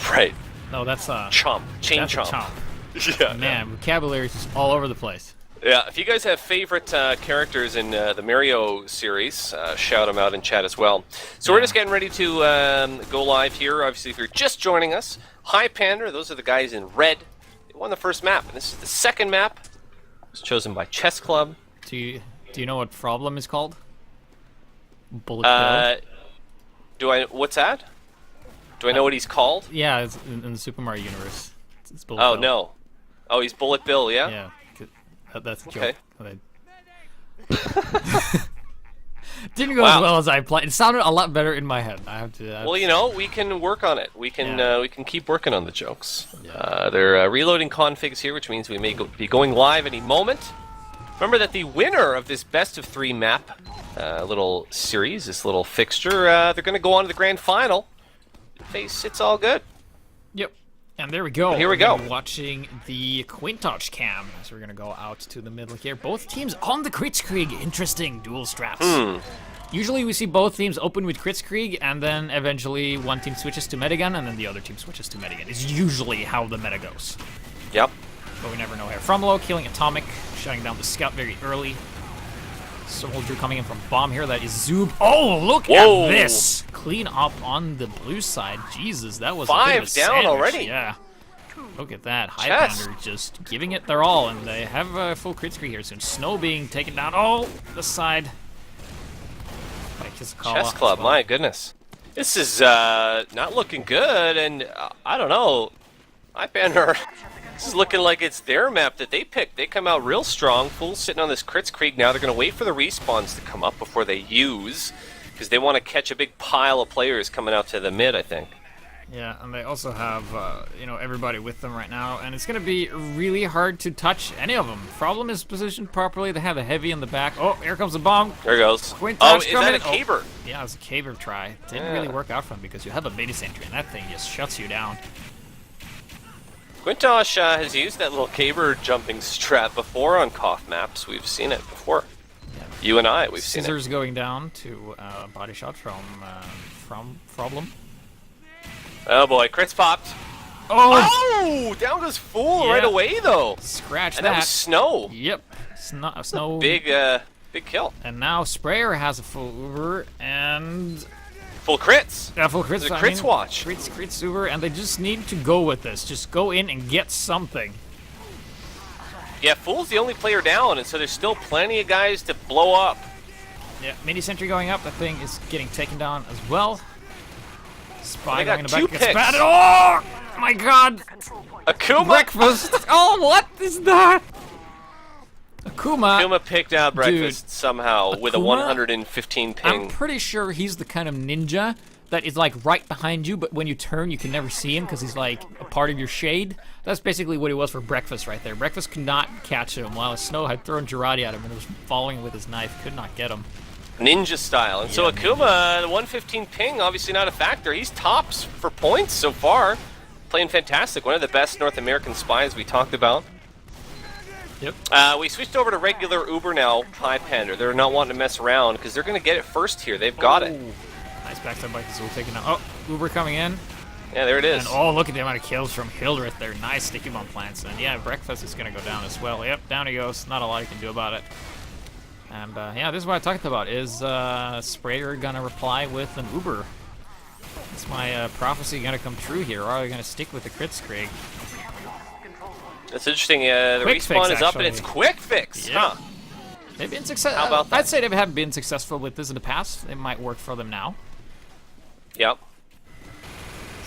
Right. No, that's Chomp. Chain that's a chomp. chomp. Yeah. Man, vocabulary is just all over the place. Yeah, if you guys have favorite characters in the Mario series, shout them out in chat as well. So we're just getting ready to go live here. Obviously, if you're just joining us, Highpander, those are the guys in red. They won the first map, and this is the second map. It was chosen by Chessclub. Do you know what Problem is called? Bullet Bill? What's that? Do I know what he's called? Yeah, it's in the Super Mario universe. It's Bullet Oh, Bill. no. Oh, he's Bullet Bill, yeah? Yeah. That's a Okay. joke. Didn't go as well as I planned. It sounded a lot better in my head. I have to. Well, you know, we can work on it. We can we can keep working on the jokes. Yeah. They're reloading configs here, which means we may be going live any moment. Remember that the winner of this best of 3 map little series, this little fixture, they're going to go on to the grand final. Face, it's all good. Yep. And there we go. Here we We're gonna go. be watching the Quintosh cam. So we're gonna go out to the middle here. Both teams on the Kritzkrieg. Interesting dual straps. Usually we see both teams open with Kritzkrieg, and then eventually one team switches to Medigun, and then the other team switches to Medigun. It's usually how the meta goes. Yep. But we never know here. From low, killing Atomic, shutting down the scout very early. Soldier coming in from bomb here. That is Zoob. Oh, look Whoa. at this! Clean up on the blue side. Jesus, that was a 5 bit of a down sandwich. already. Yeah. Look at that. Chess. Highpander just giving it their all, and they have a full crit screen here soon. Snow being taken down. Oh, the side. Chessclub, my goodness. This is not looking good, and I don't know. Highpander, this is looking like it's their map that they picked. They come out real strong. Full sitting on this Kritzkrieg now. They're going to wait for the respawns to come up before they use, because they want to catch a big pile of players coming out to the mid, I think. Yeah, and they also have, you know, everybody with them right now, and it's going to be really hard to touch any of them. Problem is positioned properly. They have a heavy in the back. Oh, here comes the bomb. There it goes. Quintosh Oh, is that coming a in. caber? Oh, yeah, it was a caber try. Didn't really work out for him because you have a mini sentry, and that thing just shuts you down. Quintosh has used that little caber jumping strap before on Koth maps. We've seen it before. Yeah. You and I, we've seen it. Scissors going down to body shot from Problem. Oh boy, crits popped. Oh, down goes Fool Yeah. right away though. Scratch And that. that was Snow. Yep. Snow. Big kill. And now Sprayer has a full Uber and Full crits. full crits. It's a crits watch. Crits Uber, and they just need to go with this. Just go in and get something. Yeah, Fool's the only player down, and so there's still plenty of guys to blow up. Yeah, mini sentry going up. That thing is getting taken down as well. Spy They going in got the back. 2 Gets picks. batted. Oh my God! Akuma. Breakfast. Oh, what is that? Akuma. Akuma picked out breakfast somehow with a Akuma? 115 ping. I'm pretty sure he's the kind of ninja that is like right behind you, but when you turn, you can never see him because he's like a part of your shade. That's basically what he was for Breakfast right there. Breakfast could not catch him, while Snow had thrown Girardi at him and was following him with his knife. Could not get him. Ninja style. And so Yeah, Akuma, the 115 ping, obviously not a factor. He's tops for points so far. Playing fantastic. One of the best North American spies we talked about. Yep. We switched over to regular Uber now, Highpander. They're not wanting to mess around because they're going to get it first here. They've got it. Nice backstab bite. So we're taking out. Oh, Uber coming in. Yeah, there it is. And oh, look at the amount of kills from Hildreth there. Nice sticky bomb plants. And yeah, Breakfast is going to go down as well. Yep, down he goes. Not a lot you can do about it. And yeah, this is what I talked about. Is Sprayer going to reply with an Uber? Is my prophecy going to come true here? Or are they going to stick with the Kritzkrieg? That's interesting. The Quick respawn fix, is up and actually. it's quick fix. Yeah. Huh. They've been successful. How about that? I'd say they have been successful with this in the past. It might work for them now. Yep.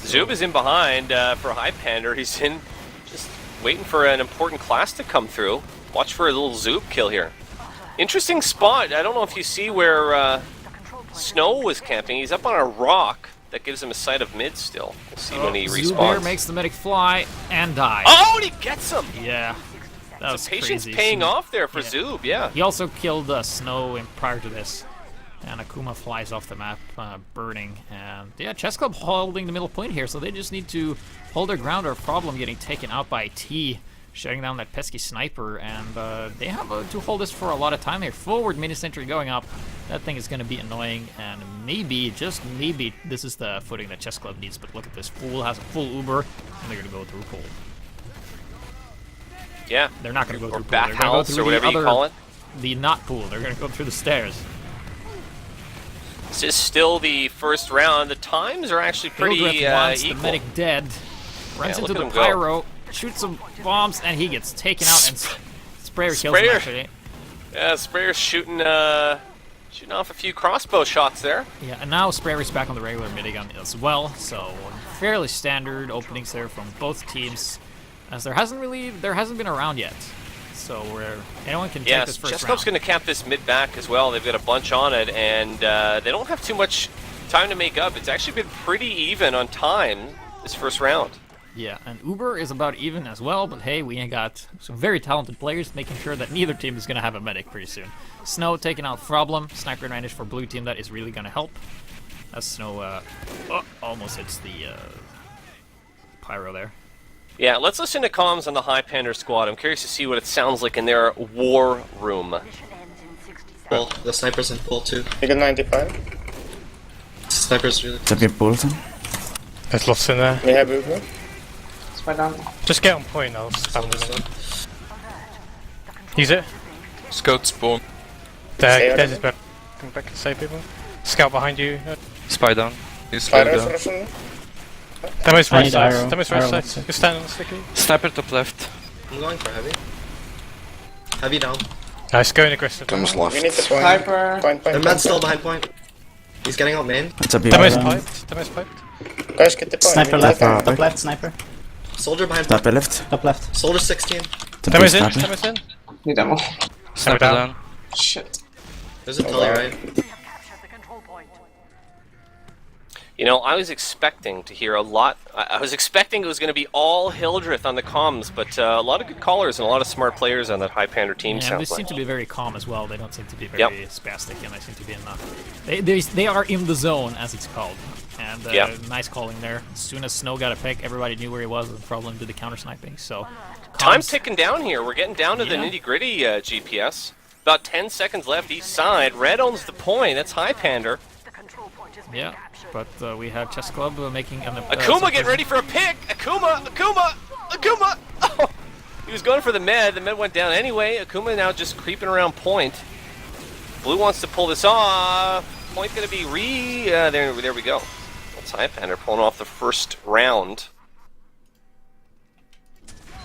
Zoob is in behind for Highpander. He's in just waiting for an important class to come through. Watch for a little Zoob kill here. Interesting spot. I don't know if you see where Snow was camping. He's up on a rock that gives him a sight of mid still. We'll see when he Zubair respawns. makes the medic fly and die. Oh, and he gets him! Yeah. That was Patience crazy. paying So- off there for Yeah. Zoob, yeah. He also killed Snow prior to this. And Akuma flies off the map, burning. And yeah, Chessclub holding the middle point here, so they just need to hold their ground or problem getting taken out by T, shutting down that pesky sniper. And they have to hold this for a lot of time here. Forward mini sentry going up. That thing is going to be annoying, and maybe, just maybe, this is the footing that Chessclub needs. But look at this, Fool has a full Uber, and they're going to go through Pool. Yeah. They're not going to go Or through Pool. Bat They're gonna go House through or whatever the you other, call it. The not Pool. They're going to go through the stairs. This is still the first round. The times are actually pretty Hildreth wants equal. the medic dead. Runs look into at the him go. pyro, shoots some bombs, and he gets taken out. And Sprayer kills him. Sprayer. Actually. Yeah, Sprayer's shooting off a few crossbow shots there. Yeah, and now Sprayer is back on the regular minigun as well. So fairly standard openings there from both teams, as there hasn't been a round yet. So where anyone can take this first Chessclub's round. going to camp this mid back as well. They've got a bunch on it, and they don't have too much time to make up. It's actually been pretty even on time this first round. Yeah, and Uber is about even as well, but hey, we got some very talented players making sure that neither team is going to have a medic pretty soon. Snow taking out Problem. Sniper advantage for blue team. That is really going to help. As Snow almost hits the pyro there. Yeah, let's listen to comms on the Highpander squad. I'm curious to see what it sounds like in their war room. Full. The sniper's in full too. You got 95. Sniper's really. There's lots in there. We have movement. Just get on point, I'll spam them. Use it. Scout spawn. There's his back. Come back and save people. Scout behind you. Spy down. He's Fighters rushing. Demos I right need side. arrow. Demos right Arrow, side. Just stand on the sticky. Sniper top left. I'm going for heavy. Heavy down. Nice, going aggressive. We need the point. Point. The man's still behind point. He's getting out main. Demos piped. Demos piped. Guys, get the point. Sniper We need left, the point. top left, sniper. Soldier behind point. Top left. Soldier 16. Demos in. Demos in. Need ammo. Sniper down. Shit. There's a tully right. You know, I was expecting to hear a lot. I was expecting it was going to be all Hildreth on the comms, but a lot of good callers and a lot of smart players on that Highpander team. Yeah, they sounds seem like. to be very calm as well. They don't seem to be very spastic, and they seem to be in they are in the zone, as it's called. And nice calling there. As soon as Snow got a pick, everybody knew where he was and probably did the counter sniping. So Time's ticking down here. We're getting down to the nitty gritty. GPS. About 10 seconds left each side. Red owns the point. That's Highpander. Yeah, but we have Chessclub making an Akuma getting ready for a pick. Akuma. Oh, he was going for the med. The med went down anyway. Akuma now just creeping around point. Blue wants to pull this off. Point going to be there we go. That's Highpander pulling off the first round.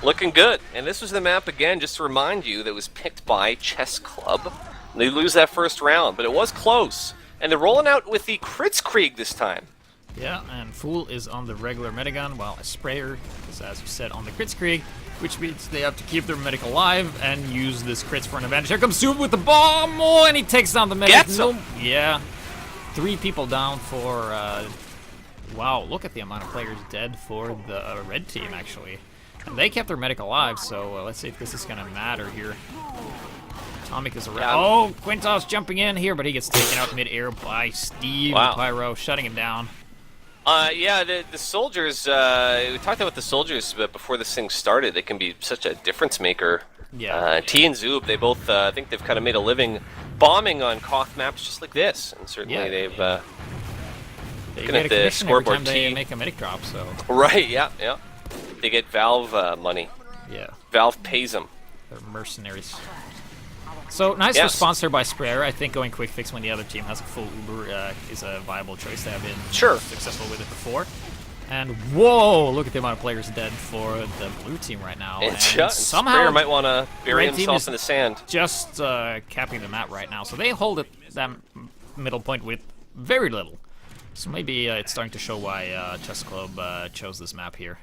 Looking good. And this was the map again, just to remind you, that was picked by Chessclub. They lose that first round, but it was close. And they're rolling out with the Kritzkrieg this time. Yeah, and Fool is on the regular medigun, while a Sprayer is, as you said, on the Kritzkrieg, which means they have to keep their medic alive and use this crits for an advantage. Here comes Zoom with the bomb, and he takes down the medic. Gets him. Yeah, 3 people down for. Wow, look at the amount of players dead for the red team, actually. And they kept their medic alive, so let's see if this is going to matter here. Atomic is around. Yeah. Oh, Quintos jumping in here, but he gets taken out mid-air by Steve Pyro, shutting him down. Yeah, the soldiers, we talked about the soldiers before this thing started. They can be such a difference maker. Yeah. T and Zoob, they both, I think they've kind of made a living bombing on Koth maps just like this. And certainly they've, they looking get at a the commission every scoreboard time they T. make a medic drop, so. Right, yeah. They get Valve money. Yeah. Valve pays them. They're mercenaries. So, nice response there by Sprayer. I think going quick fix when the other team has a full Uber is a viable choice. They have been successful with it before. And whoa, look at the amount of players dead for the blue team right now. And somehow Sprayer might want to bury red team himself is in the sand. Just capping the map right now. So they hold it, that middle point with very little. So maybe it's starting to show why Chessclub chose this map here.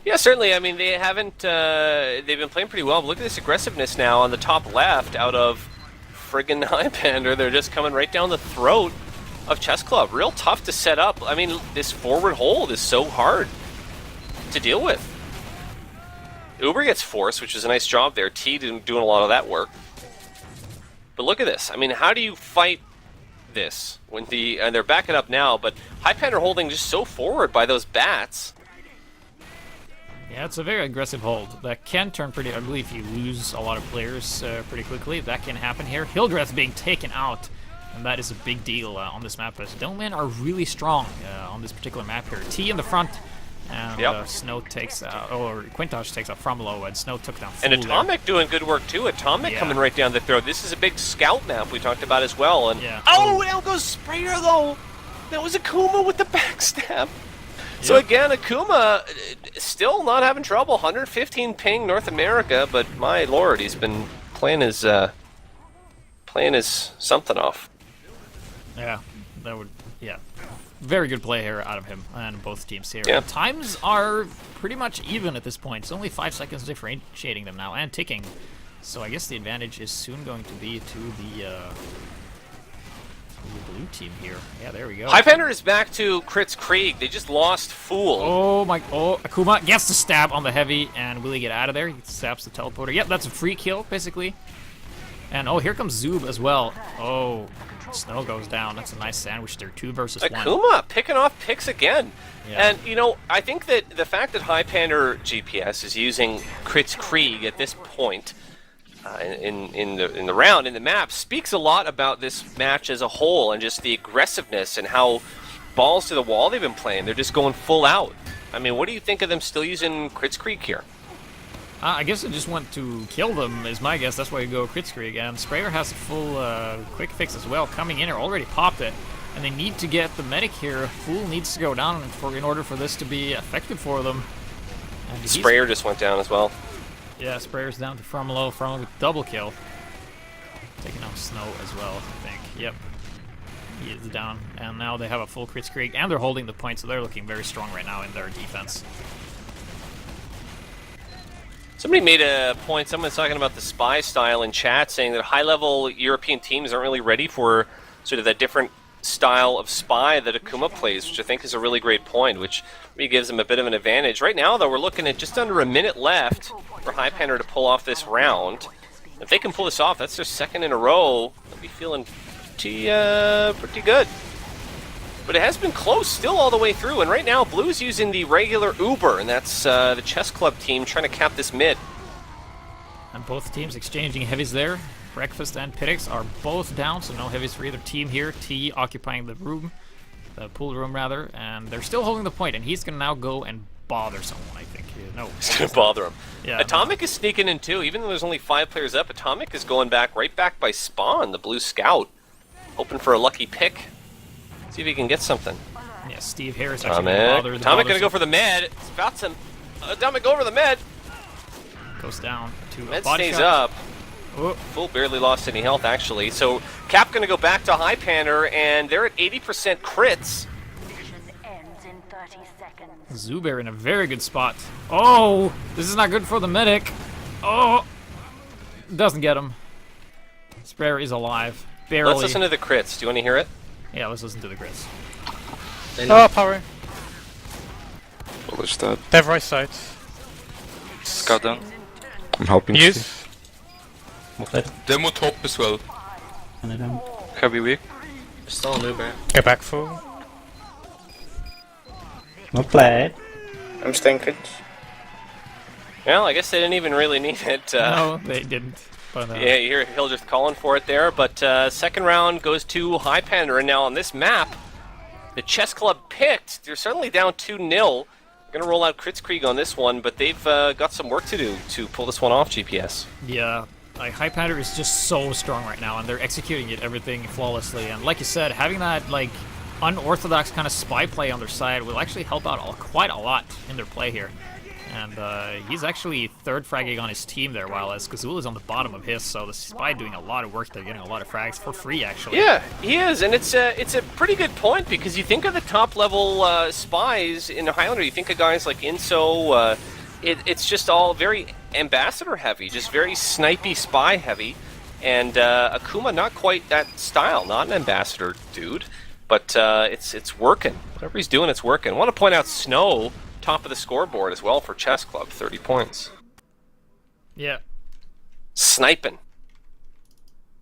Yeah, certainly. I mean, they haven't. They've been playing pretty well. But look at this aggressiveness now on the top left out of friggin' Highpander. They're just coming right down the throat of Chessclub. Real tough to set up. I mean, this forward hold is so hard to deal with. Uber gets forced, which is a nice job there. T doing a lot of that work. But look at this. I mean, how do you fight this when and they're backing up now? But Highpander holding just so forward by those bats. Yeah, it's a very aggressive hold. That can turn pretty ugly if you lose a lot of players pretty quickly. That can happen here. Hildreth being taken out, and that is a big deal on this map, as Domemen are really strong on this particular map here. T in the front, and Snow takes out, or Quintosh takes out from low, and Snow took down Fool And Atomic doing good work too. Atomic coming right down the throat. This is a big scout map we talked about as well. And oh, now goes Sprayer though. That was Akuma with the backstab. So again, Akuma still not having trouble. 115 ping North America, but my lord, he's been playing his something off. Yeah, that would very good play here out of him and both teams here. Yeah. Times are pretty much even at this point. It's only 5 seconds differentiating them now and ticking. So I guess the advantage is soon going to be to the blue team here. Yeah, there we go. Highpander is back to Kritzkrieg. They just lost Fool. Oh, Akuma gets the stab on the heavy, and will he get out of there? He stabs the teleporter. Yep, that's a free kill, basically. And oh, here comes Zoob as well. Oh, Snow goes down. That's a nice sandwich there. 2 versus 1. Akuma picking off picks again. Yeah. And, you know, I think that the fact that Highpander GPS is using Kritzkrieg at this point in the round, in the map, speaks a lot about this match as a whole and just the aggressiveness and how balls to the wall they've been playing. They're just going full out. I mean, what do you think of them still using Kritzkrieg here? I guess it just went to kill them, is my guess. That's why you go Kritzkrieg. And Sprayer has a full quick fix as well. Coming in, or already popped it. And they need to get the medic here. Fool needs to go down in order for this to be effective for them. And Sprayer just went down as well. Yeah, Sprayer's down to Fromlo. Fromlo with double kill. Taking out Snow as well, I think. Yep. He is down. And now they have a full Kritzkrieg. And they're holding the point, so they're looking very strong right now in their defense. Somebody made a point, someone's talking about the spy style in chat, saying that high-level European teams aren't really ready for sort of that different style of spy that Akuma plays, which I think is a really great point, which really gives them a bit of an advantage. Right now, though, we're looking at just under a minute left for Highpander to pull off this round. If they can pull this off, that's their second in a row. They'll be feeling pretty good. But it has been close still all the way through, and right now Blue's using the regular Uber, and that's the Chessclub team trying to cap this mid. And both teams exchanging heavies there. Breakfast and Pittix are both down, so no heavies for either team here. T occupying the room, the pool room rather, and they're still holding the point, and he's gonna now go and bother someone, I think. No. He's gonna bother him. Yeah, Atomic is sneaking in too, even though there's only 5 players up. Atomic is going right back by Spawn, the blue scout, hoping for a lucky pick. See if he can get something. Yeah, Steve Harris actually gonna bother. Atomic gonna go for the med. Spouts him. Atomic go for the med. Goes down to Med a body stays shot. up. Full barely lost any health actually. So Cap gonna go back to Highpander, and they're at 80% crits. Zubair in a very good spot. Oh, this is not good for the medic. Oh, doesn't get him. Sprayer is alive, barely. Let's listen to the crits. Do you want to hear it? Yeah, let's listen to the crits. Oh, power. What was that? They have right side. Scout down. I'm helping. Use. Demo top as well. Heavy weak. Still an Uber. Get back full. Well played. I'm staying crit. Well, I guess they didn't even really need it. No, they didn't. But, yeah, you hear Hildreth calling for it there, but second round goes to Highpander, and now on this map, the Chessclub picked. They're suddenly down 2-0. Going to roll out Kritzkrieg on this one, but they've got some work to do to pull this one off, GPS. Yeah, like Highpander is just so strong right now, and they're executing everything flawlessly. And like you said, having that like unorthodox kind of spy play on their side will actually help out quite a lot in their play here. And he's actually third fragging on his team there, while as Kazul is on the bottom of his, so the spy doing a lot of work. They're getting a lot of frags for free, actually. Yeah, he is, and it's a pretty good point, because you think of the top-level spies in Highlander, you think of guys like Inso, it's just all very ambassador-heavy, just very snipey spy-heavy, and Akuma not quite that style, not an ambassador dude, but it's working. Whatever he's doing, it's working. I want to point out Snow, top of the scoreboard as well for Chessclub, 30 points. Yeah. Sniping.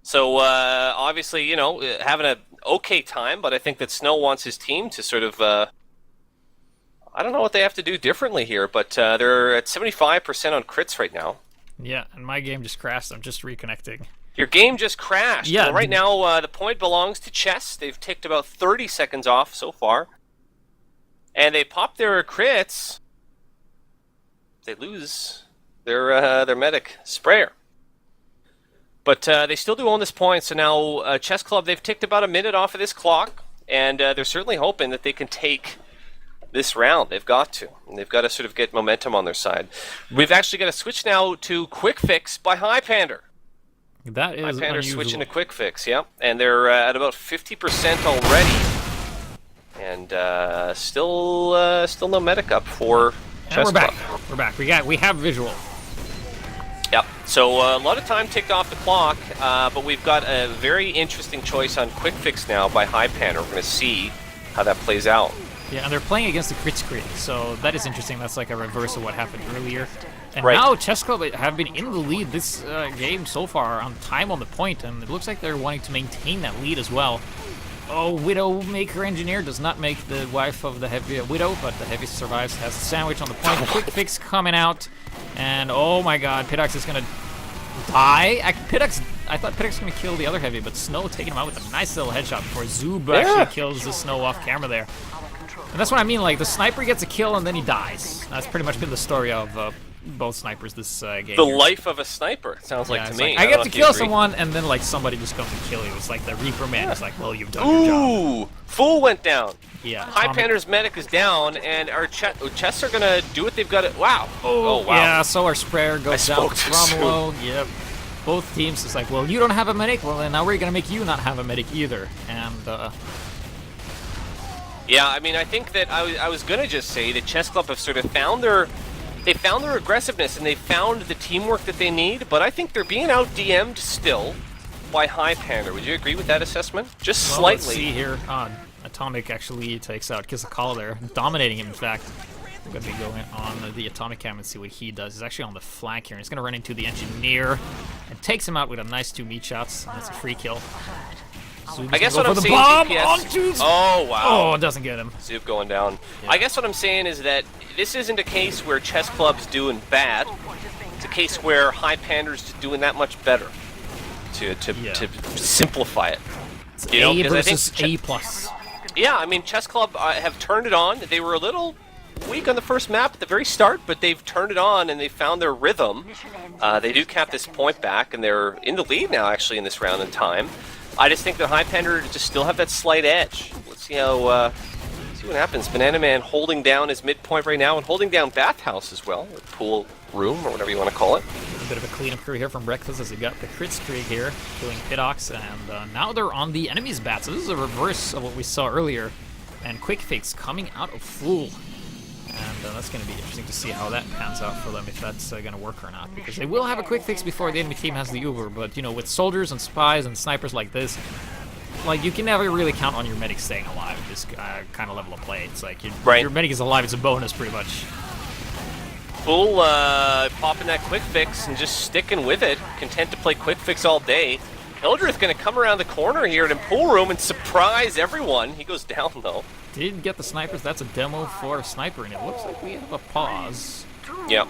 So, obviously, you know, having an okay time, but I think that Snow wants his team to sort of, I don't know what they have to do differently here, but they're at 75% on crits right now. Yeah, and my game just crashed. I'm just reconnecting. Your game just crashed. Yeah. Well, right now, the point belongs to Chess. They've ticked about 30 seconds off so far. And they pop their crits. They lose their medic, Sprayer. But they still do own this point, so now Chessclub, they've ticked about a minute off of this clock, and they're certainly hoping that they can take this round. They've got to. And they've got to sort of get momentum on their side. We've actually got to switch now to Quick Fix by Highpander. That is Highpander unusual. switching to Quick Fix, yeah. And they're at about 50% already. And still no medic up for Chessclub. We're back. We have visual. Yep. So a lot of time ticked off the clock, but we've got a very interesting choice on Quick Fix now by Highpander. We're going to see how that plays out. Yeah, and they're playing against the Kritzkrieg, so that is interesting. That's like a reverse of what happened earlier. And Right. now Chessclub have been in the lead this game so far on time on the point, and it looks like they're wanting to maintain that lead as well. Oh, Widowmaker Engineer does not make the wife of the heavy Widow, but the heavy survives, has a sandwich on the point. Quick fix coming out, and oh my god, Pitax is gonna die. I thought Pitax was gonna kill the other heavy, but Snow taking him out with a nice little headshot before Zoob actually kills the Snow off camera there. And that's what I mean, like, the sniper gets a kill and then he dies. That's pretty much been the story of both snipers this game. The here. life of a sniper, it sounds like to it's me. like, I don't get know to if you kill agree. someone, and then like somebody just comes and kill you. It's like the Reaper Man is like, well, you've done your job. Ooh, Fool went down. Yeah. Highpander's medic is down, and our chests are gonna do what they've got to. Wow. Oh, wow. yeah, so our sprayer goes I down spoke to too soon. Romulo. Yep. Both teams is like, well, you don't have a medic. Well, then now we're gonna make you not have a medic either. And Yeah, I mean, I think that I was gonna just say that Chessclub have sort of found their aggressiveness and they found the teamwork that they need, but I think they're being out DM'd still by Highpander. Would you agree with that assessment? Just well, slightly. let's see here. Atomic actually takes out Chessclub there, dominating him. In fact, we're gonna be going on the Atomic Cam and see what he does. He's actually on the flank here. He's gonna run into the Engineer and takes him out with a nice 2 meat shots. That's a free kill. I guess what for I'm the saying, bomb GPS onto... Oh, wow. Oh, it doesn't get him. Zoop going down. Yeah. I guess what I'm saying is that this isn't a case where Chessclub's doing bad. It's a case where Highpander's doing that much better. To simplify it. It's You know, A 'cause I think versus A plus. Yeah, I mean, Chessclub have turned it on. They were a little weak on the first map at the very start, but they've turned it on and they found their rhythm. They do cap this point back, and they're in the lead now, actually, in this round in time. I just think that Highpander just still have that slight edge. Let's see how, see what happens. Banana Man holding down his midpoint right now and holding down Bathhouse as well, or pool room, or whatever you want to call it. A bit of a cleanup crew here from Breakfast as he got the crit streak here, killing Pitox, and now they're on the enemy's bats. So this is a reverse of what we saw earlier. And Quick Fix coming out of Fool. And that's going to be interesting to see how that pans out for them, if that's going to work or not. Because they will have a Quick Fix before the enemy team has the Uber, but, you know, with soldiers and spies and snipers like this, like, you can never really count on your medic staying alive at this kind of level of play. It's like, your medic is alive, it's a bonus, pretty much. Fool popping that Quick Fix and just sticking with it, content to play Quick Fix all day. Hildreth going to come around the corner here in pool room and surprise everyone. He goes down, though. Did get the snipers. That's a demo for a sniper, and it looks like we have a pause. Yeah.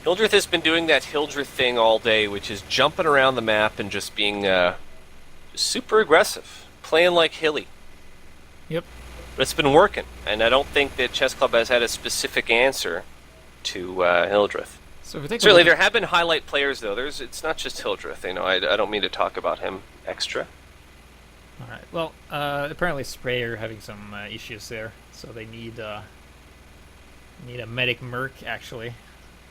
Hildreth has been doing that Hildreth thing all day, which is jumping around the map and just being super aggressive, playing like Hilly. Yep. But it's been working, and I don't think that Chessclub has had a specific answer to Hildreth. So if we take Certainly, there have been highlight players, though. It's not just Hildreth. You know, I don't mean to talk about him extra. All right. Well, apparently Sprayer having some issues there, so they need a medic Merc actually,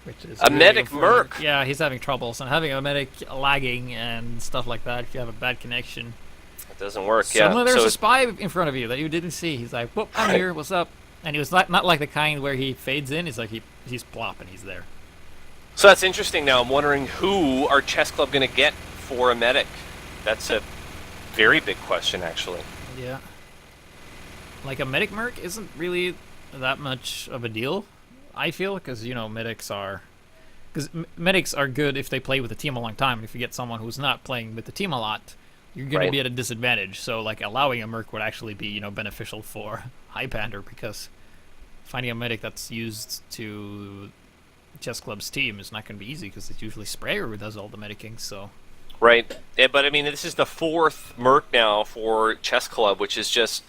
which is a medic Merc. Yeah, he's having troubles, and having a medic lagging and stuff like that. If you have a bad connection, it doesn't work. Suddenly there's a spy in front of you that you didn't see. He's like, "Whoop, I'm here. What's up?" And he was not like the kind where he fades in. He's like he's plop and he's there. So that's interesting. Now I'm wondering who are Chessclub going to get for a medic. That's a very big question, actually. Yeah. Like a medic Merc isn't really that much of a deal, I feel, because, you know, medics are good if they play with the team a long time. And if you get someone who's not playing with the team a lot, you're going to be at a disadvantage. So, like, allowing a Merc would actually be, you know, beneficial for Highpander, because finding a medic that's used to Chessclub's team is not going to be easy, because it's usually Sprayer who does all the medicing, so... Right, yeah, but I mean, this is the 4th Merc now for Chessclub, which is just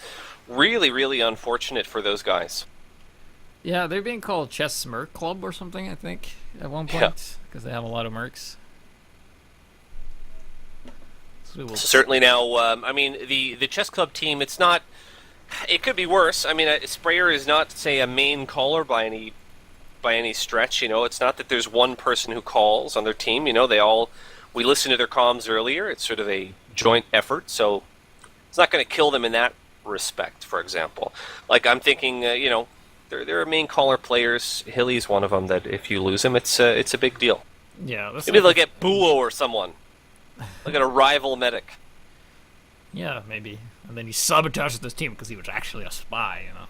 really, really unfortunate for those guys. Yeah, they're being called Chess Merc Club or something, I think, at one point, because they have a lot of Mercs. So certainly now, I mean, the Chessclub team, it's not... It could be worse. I mean, Sprayer is not, say, a main caller by any stretch, you know. It's not that there's one person who calls on their team, you know, we listened to their comms earlier. It's sort of a joint effort, so it's not going to kill them in that respect, for example. Like, I'm thinking, you know, there are main caller players. Hilly's one of them that if you lose him, it's a big deal. Yeah. Maybe they'll get Buo or someone. They'll get a rival medic. Yeah, maybe. And then he sabotages this team because he was actually a spy, you know.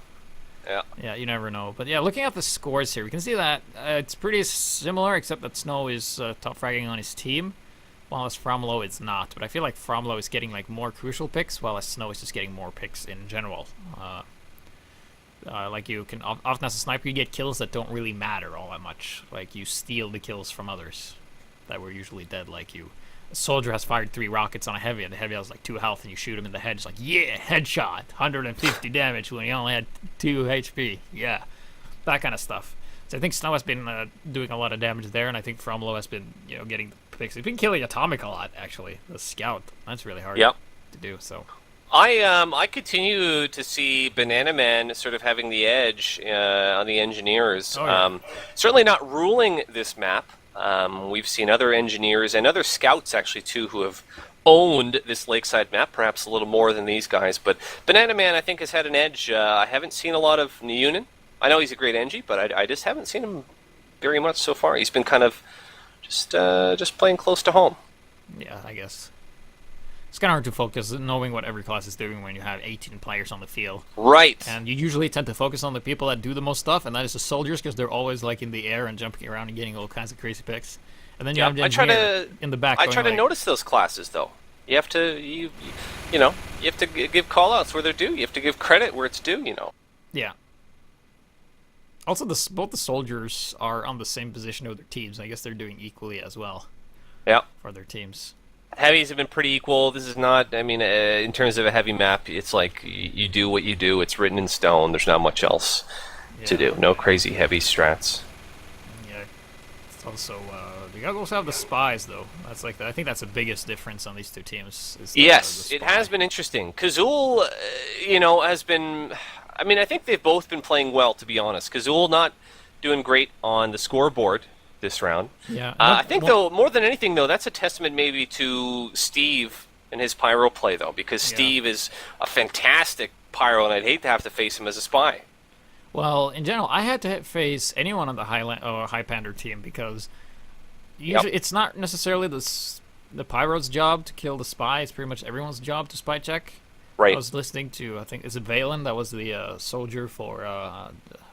Yeah. Yeah, you never know. But yeah, looking at the scores here, we can see that it's pretty similar, except that Snow is top fragging on his team, while as Fromlo it's not. But I feel like Fromlo is getting like more crucial picks, while as Snow is just getting more picks in general. Like you can often as a sniper you get kills that don't really matter all that much. Like you steal the kills from others that were usually dead. Like a soldier has fired 3 rockets on a heavy, and the heavy has like 2 health, and you shoot him in the head. It's like, yeah, headshot, 150 damage when he only had 2 HP. Yeah, that kind of stuff. So I think Snow has been doing a lot of damage there, and I think Fromlo has been, getting the picks. He's been killing Atomic a lot, actually. The scout, that's really hard to do. So I continue to see Banana Man sort of having the edge on the engineers. Oh, yeah. Certainly not ruling this map. We've seen other engineers and other scouts actually too who have owned this Lakeside map, perhaps a little more than these guys. But Banana Man, I think, has had an edge. I haven't seen a lot of Niunin. I know he's a great engie, but I just haven't seen him very much so far. He's been kind of just playing close to home. yeah, I guess. It's kind of hard to focus knowing what every class is doing when you have 18 players on the field. Right. And you usually tend to focus on the people that do the most stuff, and that is the soldiers, because they're always like in the air and jumping around and getting all kinds of crazy picks. And then you have the engineer in the back. I try to notice those classes though. You have to you have to give call-outs where they're due. You have to give credit where it's due. Yeah. Also, both the soldiers are on the same position with their teams. I guess they're doing equally as well. Yeah. For their teams. Heavies have been pretty equal. This is not, in terms of a heavy map, it's like you do what you do. It's written in stone. There's not much else to do. No crazy heavy strats. Yeah. It's also, you also have the spies, though. That's like, I think that's the biggest difference on these two teams. Is Yes, it has been interesting. Kazul, has been... I think they've both been playing well, to be honest. Kazul not doing great on the scoreboard this round. Yeah. I think, though, more than anything, though, that's a testament maybe to Steve and his pyro play, though, because Steve is a fantastic pyro, and I'd hate to have to face him as a spy. Well, in general, I had to face anyone on the Highpander team, because usually it's not necessarily the pyro's job to kill the spy. It's pretty much everyone's job to spy check. Right. I was listening to, I think, is it Valen? That was the soldier for,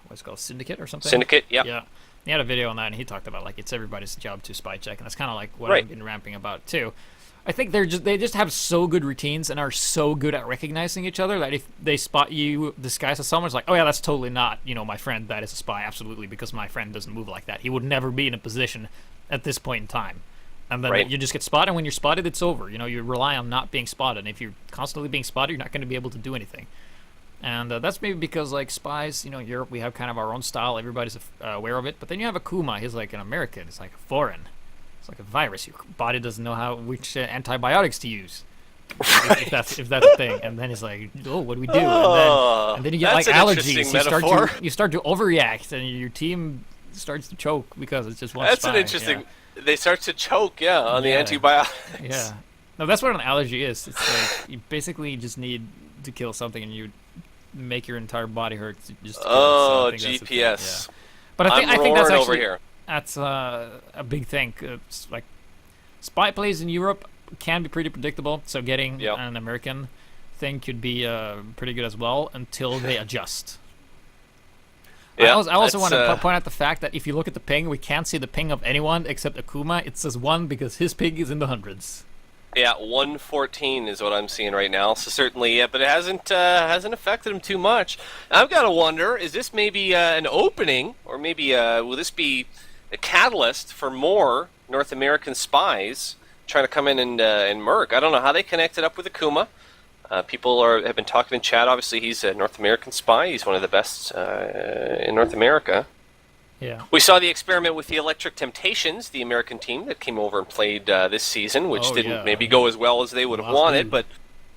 what's it called, Syndicate or something? Syndicate, Yeah. He had a video on that, and he talked about, like, it's everybody's job to spy check, and that's kind of like what I've been ramping about, too. I think they just have so good routines and are so good at recognizing each other that if they spot you disguised as someone, it's like, oh yeah, that's totally not, my friend, that is a spy, absolutely, because my friend doesn't move like that. He would never be in a position at this point in time. And then you just get spotted, and when you're spotted, it's over. You rely on not being spotted, and if you're constantly being spotted, you're not going to be able to do anything. And that's maybe because, like, spies, Europe, we have kind of our own style. Everybody's aware of it. But then you have Akuma. He's like an American. It's like a foreign. It's like a virus. Your body doesn't know which antibiotics to use. If that's a thing. And then it's like, oh, what do we do? And then you get, like, allergies. You start to overreact, and your team starts to choke because it's just one spy. That's an interesting... Yeah. They start to choke, on the antibiotics. Yeah. No, that's what an allergy is. It's like you basically just need to kill something, and you make your entire body hurt just to kill it. So GPS. But I think that's actually over here. That's a big thing. It's like spy plays in Europe can be pretty predictable, so getting an American thing could be pretty good as well until they adjust. I also want to point out the fact that if you look at the ping, we can't see the ping of anyone except Akuma. It says 1 because his ping is in the hundreds. Yeah, 114 is what I'm seeing right now. So certainly, but it hasn't affected him too much. I've got to wonder: is this maybe an opening, or maybe will this be a catalyst for more North American spies trying to come in and murk? I don't know how they connected up with Akuma. People have been talking in chat. Obviously, he's a North American spy. He's one of the best in North America. Yeah. We saw the experiment with the Electric Temptations, the American team that came over and played this season, which didn't maybe go as well as they would have wanted. But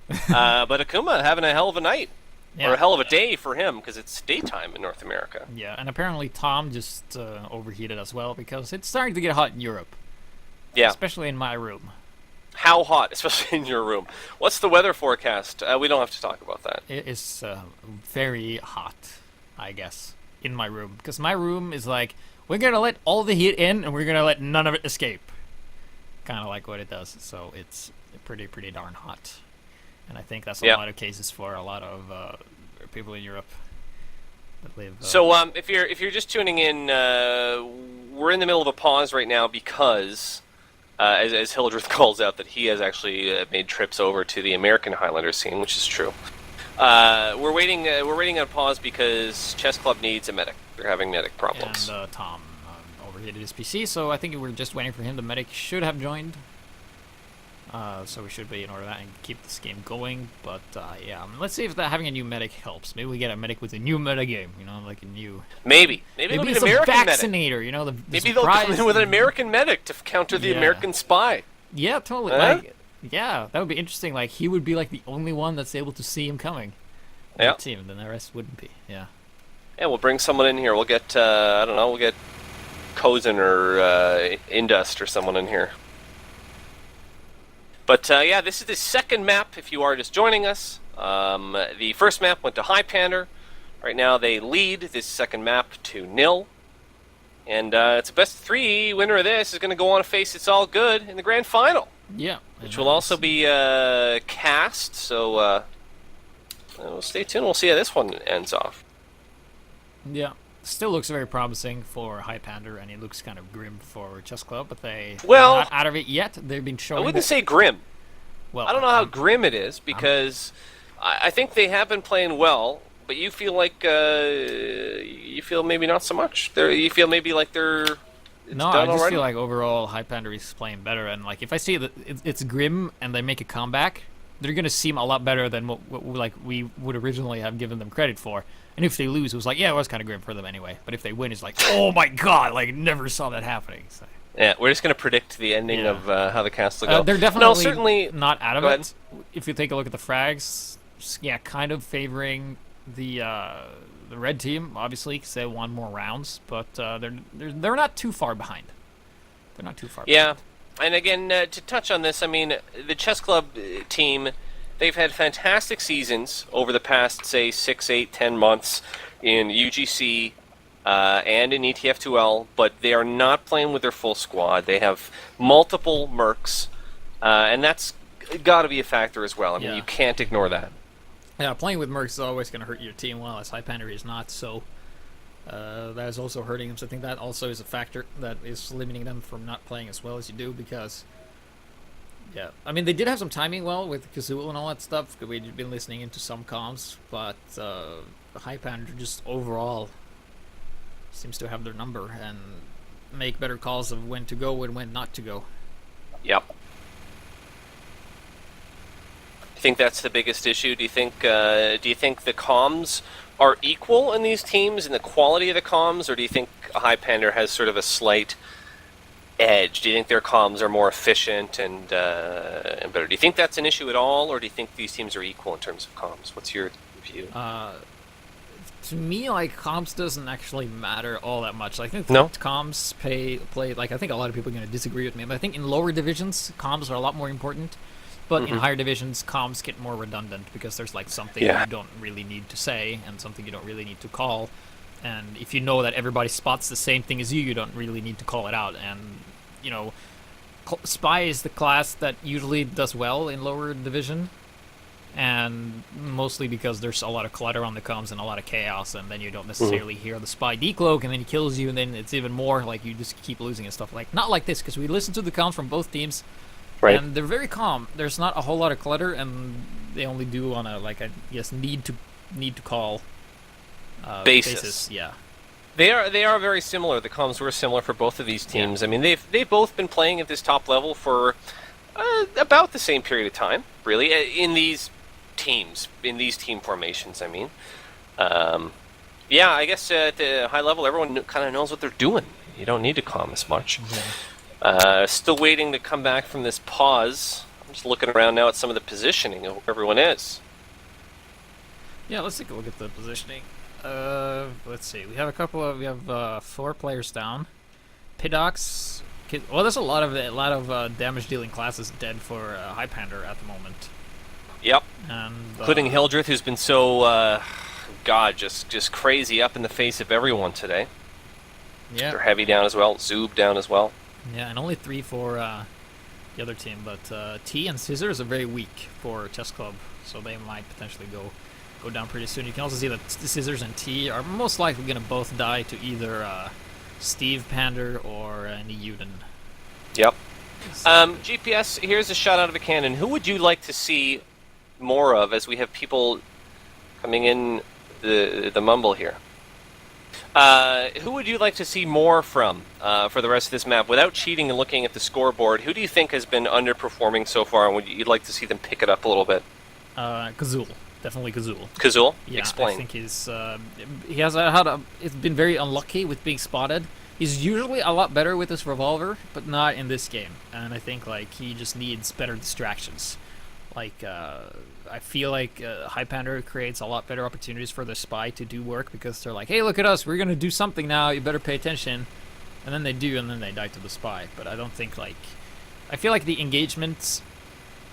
Akuma having a hell of a night, or a hell of a day for him, because it's daytime in North America. Yeah, and apparently Tom just overheated as well, because it's starting to get hot in Europe. Yeah. Especially in my room. How hot, especially in your room? What's the weather forecast? We don't have to talk about that. It is very hot, I guess, in my room. Because my room is like, we're going to let all the heat in, and we're going to let none of it escape. Kind of like what it does. So it's pretty darn hot. And I think that's a lot of cases for a lot of people in Europe. that they've. So if you're just tuning in, we're in the middle of a pause right now because, as Hildreth calls out, that he has actually made trips over to the American Highlander scene, which is true. We're waiting on a pause because Chessclub needs a medic. They're having medic problems. And Tom overheated his PC, so I think we're just waiting for him. The medic should have joined. So we should be in order that and keep this game going. But yeah, let's see if having a new medic helps. Maybe we get a medic with a new meta game, you know, like a new. Maybe it'll be it's an American a vaccinator, medic. you know. Maybe they'll come in with an American medic to counter the American spy. Yeah, totally. Huh? Like, yeah, that would be interesting. Like he would be like the only one that's able to see him coming. Yeah. The team, then the rest wouldn't be. Yeah. Yeah, we'll bring someone in here. We'll get I don't know. We'll get Kozen or Indust or someone in here. But yeah, this is the second map if you are just joining us. The first map went to Highpander. Right now they lead this second map to 0. And it's a best of 3. Winner of this is going to go on to face It's All Good in the grand final. Yeah. Which will also be cast. So we'll stay tuned. We'll see how this one ends off. Yeah. Still looks very promising for Highpander, and it looks kind of grim for Chessclub, but they're not out of it yet. They've been showing. I wouldn't say grim. Well, I don't know how grim it is because I think they have been playing well, but you feel like you feel maybe not so much. You feel maybe like they're. No, I just feel like overall Highpander is playing better, and like if I see that it's grim and they make a comeback, they're gonna seem a lot better than what like we would originally have given them credit for. And if they lose, it was like, yeah, it was kind of grim for them anyway. But if they win, it's like, oh my god, like never saw that happening. So. Yeah, we're just going to predict the ending of how the cast will go. They're definitely certainly not out of it. If you take a look at the frags, yeah, kind of favoring the red team, obviously, because they won more rounds. But they're not too far behind. They're not too far behind. Yeah, and again, to touch on this, I mean, the Chessclub team... They've had fantastic seasons over the past, say, 6, 8, 10 months in UGC and in ETF2L, but they are not playing with their full squad. They have multiple mercs, and that's got to be a factor as well. I mean, you can't ignore that. Yeah, playing with mercs is always going to hurt your team, well, as Highpander is not, so that is also hurting them. So I think that also is a factor that is limiting them from not playing as well as you do, because... Yeah, I mean, they did have some timing well with Kazoo and all that stuff. We'd been listening into some comms, but Highpander just overall seems to have their number and make better calls of when to go and when not to go. Yep. I think that's the biggest issue. Do you think the comms are equal in these teams in the quality of the comms, or do you think Highpander has sort of a slight edge? Do you think their comms are more efficient and better? Do you think that's an issue at all, or do you think these teams are equal in terms of comms? What's your view? To me, like, comms doesn't actually matter all that much. Like, I think comms play, like, I think a lot of people are going to disagree with me, but I think in lower divisions, comms are a lot more important. But in higher divisions, comms get more redundant because there's, like, something you don't really need to say and something you don't really need to call. And if you know that everybody spots the same thing as you, you don't really need to call it out. And, you know, Spy is the class that usually does well in lower division. And mostly because there's a lot of clutter on the comms and a lot of chaos, and then you don't necessarily hear the Spy decloak, and then he kills you, and then it's even more like you just keep losing and stuff. Like, not like this, because we listen to the comms from both teams, and they're very calm. There's not a whole lot of clutter, and they only do on a, like, I guess, need to call basis. Yeah, they are very similar. The comms were similar for both of these teams. I mean, they've both been playing at this top level for about the same period of time, really, in these teams, in these team formations. I mean, yeah, I guess at the high level, everyone kind of knows what they're doing. You don't need to comm as much. Still waiting to come back from this pause. I'm just looking around now at some of the positioning of where everyone is. Yeah, let's take a look at the positioning. Let's see. We have 4 players down. Pidox. Well, there's a lot of damage dealing classes dead for Highpander at the moment. Yep. And, including Hildreth, who's been so just crazy up in the face of everyone today. Yeah. They're heavy down as well. Zoob down as well. Yeah, and only 3 for the other team, but T and Scissors are very weak for Chessclub, so they might potentially go go down pretty soon. You can also see that Scissors and T are most likely going to both die to either Steve Pander or Niyuden. Yep. GPS, here's a shot out of a cannon. Who would you like to see more of as we have people coming in the mumble here? Who would you like to see more from for the rest of this map? Without cheating and looking at the scoreboard, who do you think has been underperforming so far, and would you'd like to see them pick it up a little bit? Kazul. Definitely Kazul. Kazul? Yeah, Explain. I think he has it's been very unlucky with being spotted. He's usually a lot better with his revolver, but not in this game. And I think like he just needs better distractions. Like I feel like Highpander creates a lot better opportunities for the spy to do work because they're like, hey, look at us, we're gonna do something now. You better pay attention. And then they do, and then they die to the spy. But I don't think like I feel like the engagement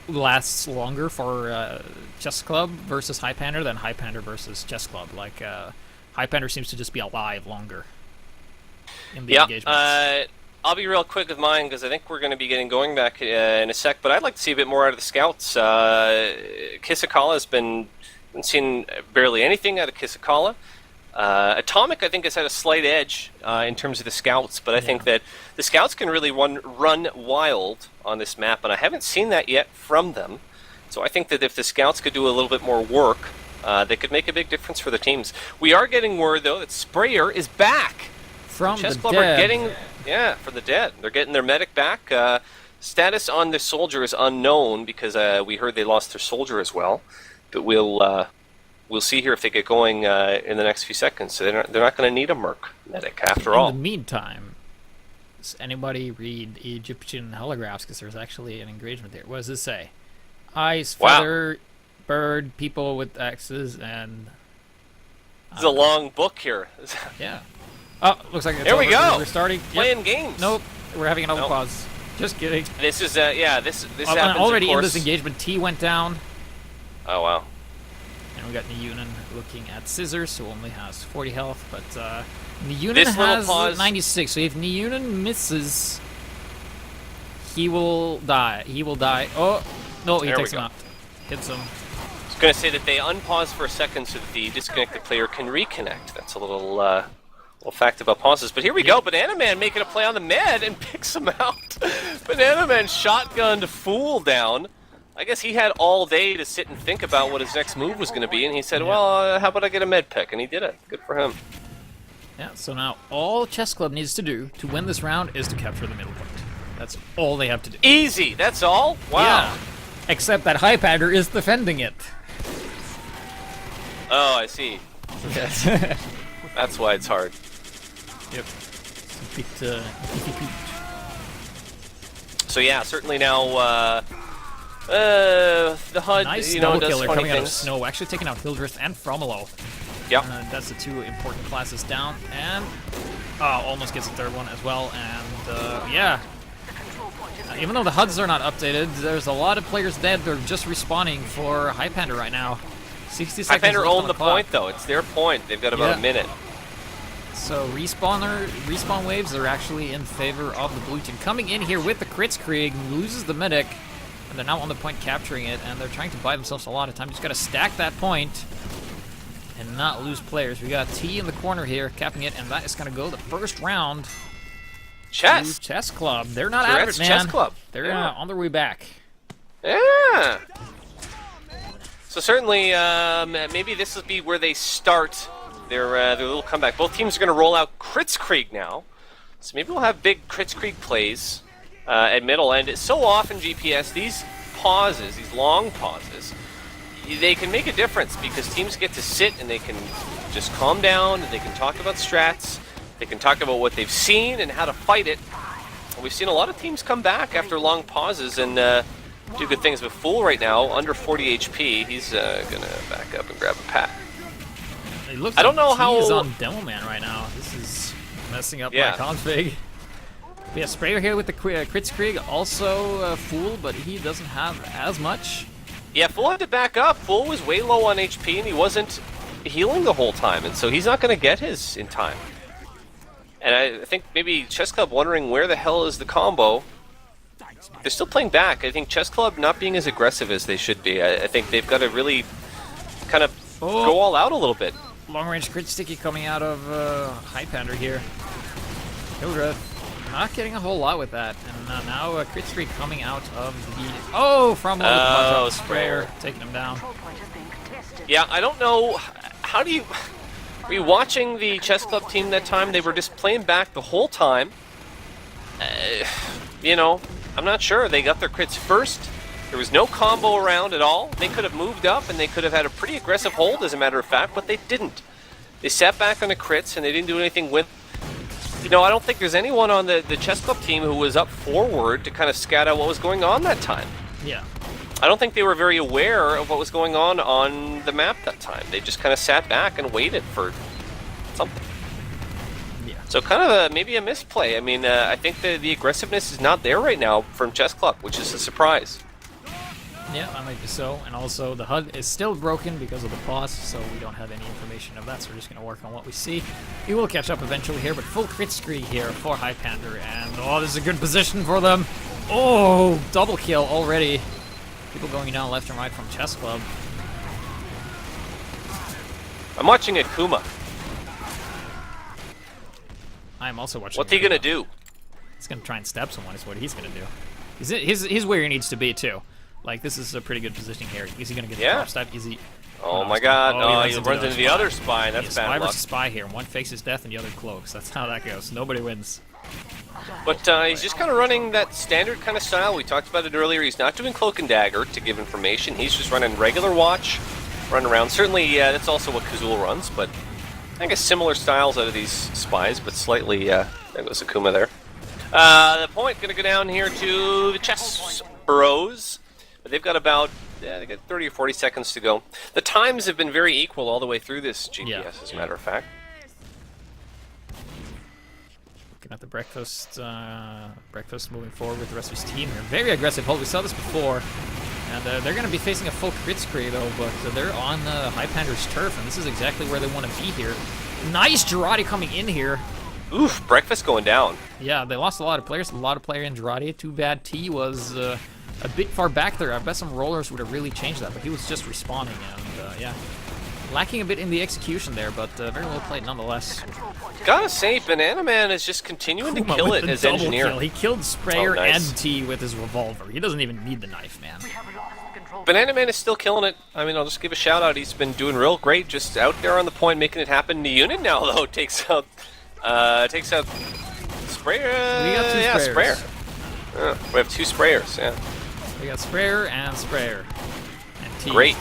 lasts longer for Chessclub versus Highpander than Highpander versus Chessclub. Like Highpander seems to just be alive longer in the engagements. I'll be real quick with mine because I think we're going to be getting going back in a sec, but I'd like to see a bit more out of the scouts. Kisakala has been seen barely anything out of Kisakala. Atomic, I think, has had a slight edge in terms of the scouts, but I think that the scouts can really run wild on this map, and I haven't seen that yet from them. So I think that if the scouts could do a little bit more work, they could make a big difference for the teams. We are getting word, though, that Sprayer is back. From the Chessclub dead. are getting, from the dead. They're getting their medic back. Status on the soldier is unknown because we heard they lost their soldier as well. But we'll see here if they get going in the next few seconds. So they're not going to need a merc medic after all. In the meantime, does anybody read Egyptian holographs? Because there's actually an engagement there. What does it say? Ice, feather, bird, people with axes, and... It's a long book here. Yeah. Oh, looks like it's there we over. go. We're starting. Playing games. Nope. We're having another pause. Just kidding. This is, this happens, already of course. in this engagement, T went down. Oh, wow. And we got Niyunen looking at Scissors, who only has 40 health, but Niyunen This has pause. 96, so if Niyunen misses, he will die. He will die. Oh, no, he takes him out. Hits him. I was going to say that they unpause for a second so that the disconnected player can reconnect. That's a little fact about pauses. But here we go. Banana Man making a play on the med and picks him out. Banana Man shotgunned Fool down. I guess he had all day to sit and think about what his next move was going to be, and he said, well, how about I get a med pick? And he did it. Good for him. Yeah, so now all Chessclub needs to do to win this round is to capture the middle point. That's all they have to do. Easy. That's all? Wow. Yeah. Except that Highpander is defending it. Oh, I see. Yes. That's why it's hard. Yep. It's a bit, So yeah, certainly now the HUD, nice you know, snow does killer funny coming out of things. snow, actually taking out Hildreth and Fromolo. Yep. That's the two important classes down, and almost gets the third one as well. And yeah, even though the HUDs are not updated, there's a lot of players dead. They're just respawning for Highpander right now. 60 seconds Highpander left on owned the clock. point though. It's their point. They've got about a minute. So respawn waves are actually in favor of the blue team. Coming in here with the Kritzkrieg, loses the medic, and they're now on the point capturing it, and they're trying to buy themselves a lot of time. Just got to stack that point and not lose players. We got T in the corner here, capping it, and that is going to go the first round. Chessclub. They're not out of it, man. Chessclub. They're on their way back. Yeah. So certainly, maybe this will be where they start their little comeback. Both teams are going to roll out Kritzkrieg now, so maybe we'll have big Kritzkrieg plays at middle end. So often, GPS, these pauses, these long pauses, they can make a difference because teams get to sit and they can just calm down and they can talk about strats, they can talk about what they've seen and how to fight it. And we've seen a lot of teams come back after long pauses and do good things. But Fool right now, under 40 HP, he's going to back up and grab a pack. It looks I don't know like how he's on Demo Man right now. This is messing up my config. We have Sprayer here with the Kritzkrieg, also Fool, but he doesn't have as much. Yeah, Fool had to back up. Fool was way low on HP, and he wasn't healing the whole time, and so he's not going to get his in time. And I think maybe Chessclub wondering where the hell is the combo. They're still playing back. I think Chessclub not being as aggressive as they should be. I think they've got to really kind of go all out a little bit. Long range crit sticky coming out of Highpander here. Hildreth not getting a whole lot with that. And now a crit streak coming out of the... Oh, from the sprayer, taking him down. Yeah, I don't know. How do you... Were you watching the Chessclub team that time? They were just playing back the whole time. You know, I'm not sure. They got their crits first. There was no combo around at all. They could have moved up and they could have had a pretty aggressive hold, as a matter of fact, but they didn't. They sat back on the crits and they didn't do anything with... You know, I don't think there's anyone on the Chessclub team who was up forward to kind of scout out what was going on that time. Yeah. I don't think they were very aware of what was going on the map that time. They just kind of sat back and waited for something. Yeah. So kind of maybe a misplay. I mean, I think the aggressiveness is not there right now from Chessclub, which is a surprise. Yeah, that might be so. And also, the HUD is still broken because of the pause, so we don't have any information of that, so we're just going to work on what we see. We will catch up eventually here, but full crit screen here for Highpander, and oh, this is a good position for them. Oh, double kill already. People going down left and right from Chessclub. I'm watching Akuma. I'm also watching What's he going to do? He's going to try and stab someone is what he's going to do. He's where he needs to be, too. Like, this is a pretty good positioning here. Is he going to get the top stab? Is he... Oh my god, he runs into the other spy. That's bad spy luck. versus spy here. One fakes his death and the other cloaks. That's how that goes. Nobody wins. But he's just kind of running that standard kind of style. We talked about it earlier. He's not doing cloak and dagger to give information. He's just running regular watch, run around. Certainly, that's also what Kazul runs, but I guess similar styles out of these spies, but slightly, there goes Akuma there. The point going to go down here to the Chess Bros. But they've got about, they got 30 or 40 seconds to go. The times have been very equal all the way through this GPS, as a matter of fact. Looking at the breakfast moving forward with the rest of his team here. Very aggressive hold. We saw this before. And they're going to be facing a full crit scree, though, but they're on Highpander's turf, and this is exactly where they want to be here. Nice Girardi coming in here. Oof, breakfast going down. Yeah, they lost a lot of players. A lot of player in Girardi. Too bad T was... a bit far back there. I bet some rollers would have really changed that, but he was just respawning, and yeah. Lacking a bit in the execution there, but very well played nonetheless. Gotta say, Banana Man is just continuing to kill it as engineer. Kill. He killed Sprayer and T with his revolver. He doesn't even need the knife, man. Banana Man is still killing it. I mean, I'll just give a shout out. He's been doing real great, just out there on the point, making it happen. The unit now, though, takes out Sprayer. We got two sprayers. Sprayer. We have two sprayers, yeah. We got Sprayer and Sprayer. And T. Great.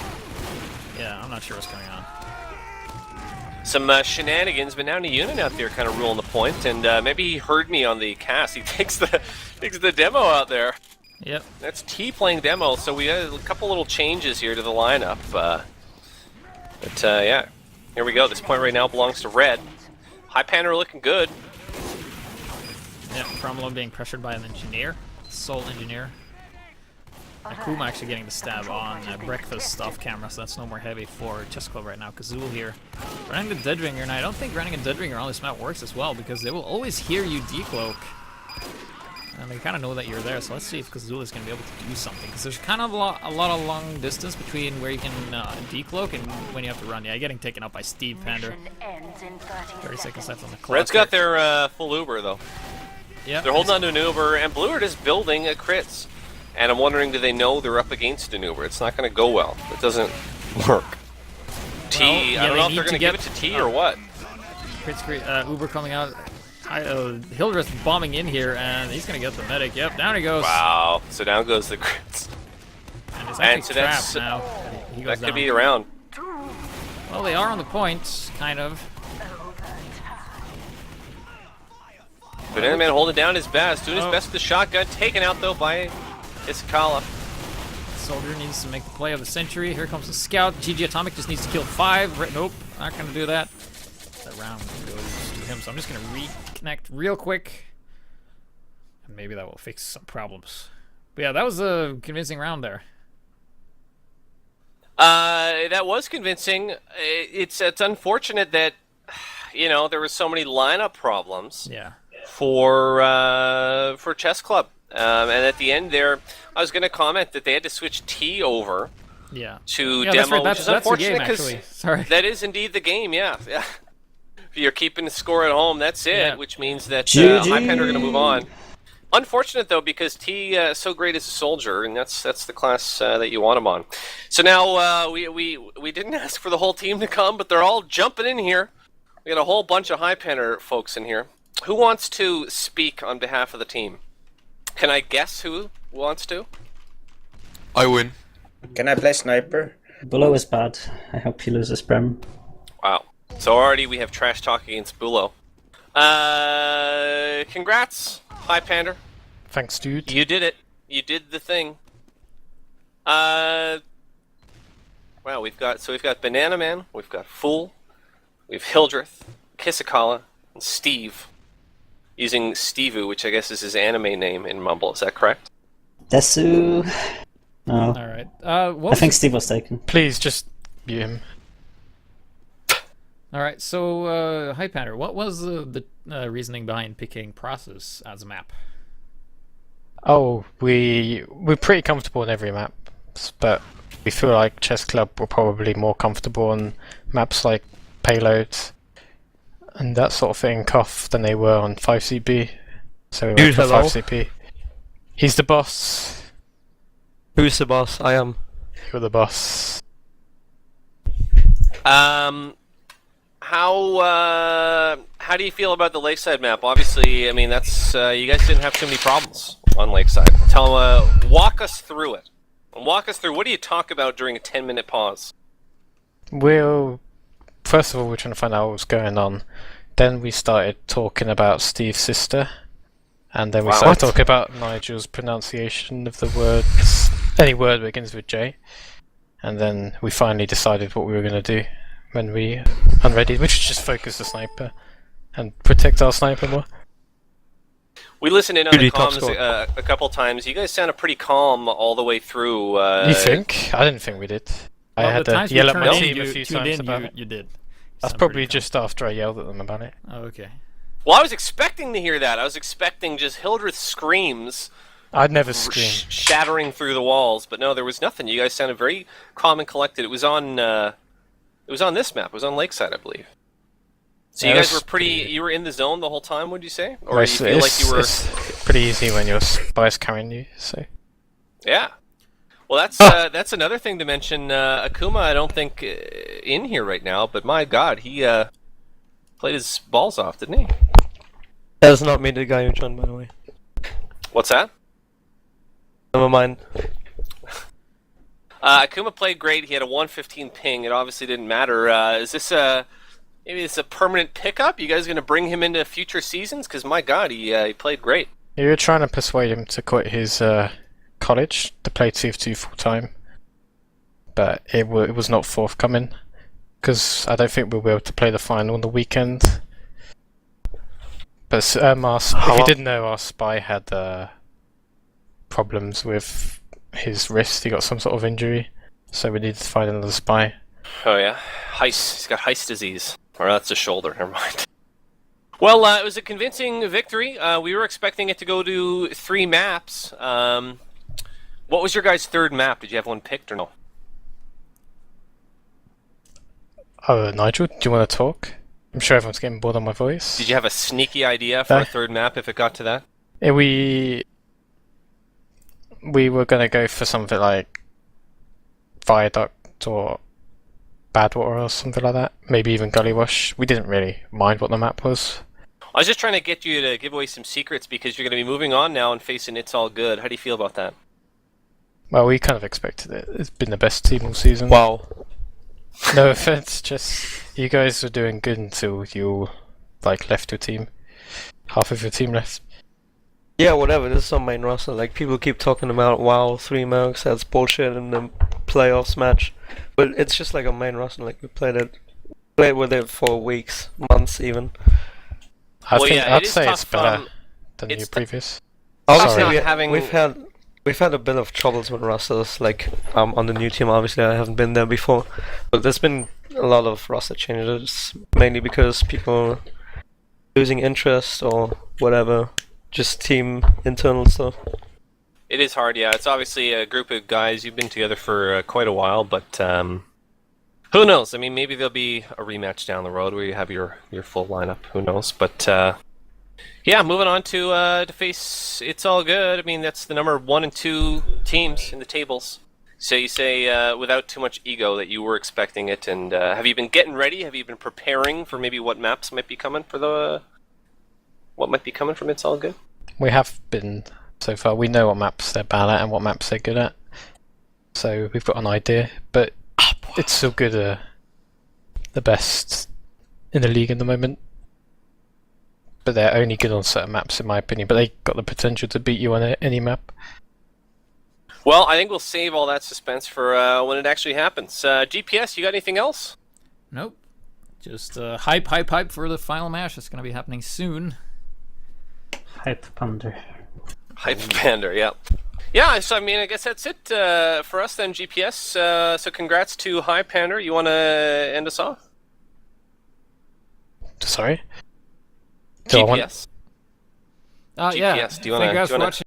Yeah, I'm not sure what's going on. Some shenanigans, but now Niyunin out there kind of ruling the point, and maybe he heard me on the cast. He takes the demo out there. Yep. That's T playing demo, so we had a couple little changes here to the lineup. But yeah, here we go. This point right now belongs to Red. Highpander looking good. Yeah, Cromwell being pressured by an engineer. Soul engineer. Akuma actually getting the stab on breakfast off camera, so that's no more heavy for Chessclub right now. Kazul here. Running the Deadringer, and I don't think running a Deadringer on this map works as well, because they will always hear you decloak. And they kind of know that you're there, so let's see if Kazul is going to be able to do something. Because there's kind of a lot of long distance between where you can decloak and when you have to run. Yeah, getting taken up by Steve Pander. 30 seconds left on the clock. Red's got their full Uber, though. Yeah, they're holding on to an Uber, and Blue are just building a crits. And I'm wondering, do they know they're up against an Uber? It's not going to go well. It doesn't work. T, I don't know if they're going to give it to T or what. Crits, Uber coming out. Hildreth bombing in here, and he's going to get the medic. Yep, down he goes. Wow. So down goes the crits. And it's actually trapped now. He goes that could be around. Well, they are on the point, kind of. Banana Man holding down his best, doing his best with the shotgun, taken out though by Isakala. Soldier needs to make the play of the century. Here comes the scout. GG Atomic just needs to kill 5. Nope, not going to do that. That round goes to him, so I'm just going to reconnect real quick. And maybe that will fix some problems. But yeah, that was a convincing round there. That was convincing. It's unfortunate that, you know, there were so many lineup problems. Yeah. For Chessclub. And at the end there, I was going to comment that they had to switch T over Yeah. to Yeah, demo, that's which is right. That's the unfortunate game, because actually. Sorry. that is indeed the game. Yeah. If you're keeping the score at home, that's it. Yeah. Which means that GG. Highpander are going to move on. Unfortunate though, because T so great as a soldier, and that's the class that you want him on. So now we didn't ask for the whole team to come, but they're all jumping in here. We got a whole bunch of Highpander folks in here. Who wants to speak on behalf of the team? Can I guess who wants to? I win. Can I play sniper? Below is bad. I hope he loses Prem. Wow. So already we have trash talk against Bulo. Congrats, Highpander. Thanks, dude. You did it. You did the thing. Wow, we've got Banana Man, we've got Fool, we've Hildreth, Kissakala, and Steve. Using Stevu, which I guess is his anime name in Mumble. Is that correct? Desu. No. All right. I think Steve was taken. Please just mute him. All right. So, Highpander, what was the reasoning behind picking Process as a map? Oh, we're pretty comfortable in every map, but we feel like Chessclub were probably more comfortable on maps like Payload and that sort of thing, Cough, than they were on 5CP. So we went for 5CP. He's the boss. Who's the boss? I am. You're the boss. How do you feel about the Lakeside map? Obviously, I mean that's you guys didn't have too many problems on Lakeside. Walk us through it. Walk us through. What do you talk about during a 10-minute pause? First of all, we're trying to find out what was going on. Then we started talking about Steve's sister, and then we started talking about Nigel's pronunciation of the words, any word that begins with J. And then we finally decided what we were going to do when we unreadied, which is just focus the sniper and protect our sniper more. We listened in on the comms a couple times. You guys sounded pretty calm all the way through. You think? I didn't think we did. I had to yell at my team a few times about it. You did. That's probably just after I yelled at them about it. Oh, okay. Well, I was expecting to hear that. I was expecting just Hildreth's screams. I'd never scream. Shattering through the walls, but no, there was nothing. You guys sounded very calm and collected. It was on this map. It was on Lakeside, I believe. So you guys were you were in the zone the whole time, would you say? Or you feel like you were... It's pretty easy when your spy's carrying you, so... Yeah. Well, that's another thing to mention. Akuma, I don't think in here right now, but my God, he played his balls off, didn't he? That's not me, the guy who joined, by the way. What's that? Never mind. Akuma played great. He had a 115 ping. It obviously didn't matter. Is this maybe it's a permanent pickup? You guys going to bring him into future seasons? Because my God, he played great. You were trying to persuade him to quit his college to play TF2 full time, but it was not forthcoming because I don't think we'll be able to play the final on the weekend. But if you didn't know, our spy had problems with his wrist. He got some sort of injury, so we needed to find another spy. Oh yeah, Heist. He's got Heist disease, or that's a shoulder. Never mind. Well, it was a convincing victory. We were expecting it to go to 3 maps. What was your guys' third map? Did you have one picked or no? Nigel, do you want to talk? I'm sure everyone's getting bored on my voice. Did you have a sneaky idea for a third map if it got to that? Yeah, we were going to go for something like Viaduct or Badwater or something like that. Maybe even Gully Wash. We didn't really mind what the map was. I was just trying to get you to give away some secrets because you're going to be moving on now and facing It's All Good. How do you feel about that? Well, we kind of expected it. It's been the best team all season. Wow. No offense, just you guys were doing good until you left your team. Half of your team left. Yeah, whatever, this is on main roster. Like, people keep talking about WoW 3 Mercs, that's bullshit in the playoffs match. But it's just like a main roster, like we played with it for weeks, months even. I'd say it's better than your previous. Obviously, we've had a bit of troubles with rosters, like on the new team. Obviously, I haven't been there before, but there's been a lot of roster changes, mainly because people losing interest or whatever, just team internal stuff. It is hard, yeah. It's obviously a group of guys. You've been together for quite a while, but who knows? I mean, maybe there'll be a rematch down the road where you have your full lineup. Who knows? But yeah, moving on to face It's All Good. I mean, that's the number 1 and 2 teams in the tables. So you say without too much ego that you were expecting it, and have you been getting ready? Have you been preparing for maybe what maps might be coming for what might be coming from It's All Good? We have been so far. We know what maps they're bad at and what maps they're good at. So we've got an idea, but it's still good. The best in the league at the moment. But they're only good on certain maps, in my opinion. But they got the potential to beat you on any map. Well, I think we'll save all that suspense for when it actually happens. GPS, you got anything else? Nope. Just hype for the final match. It's going to be happening soon. Highpander. Highpander, yeah. Yeah, so I mean, I guess that's it for us then, GPS. So congrats to Highpander. You want to end us off? Sorry? GPS. Yeah. GPS, do you wanna- Thank you guys do you for wanna- watching.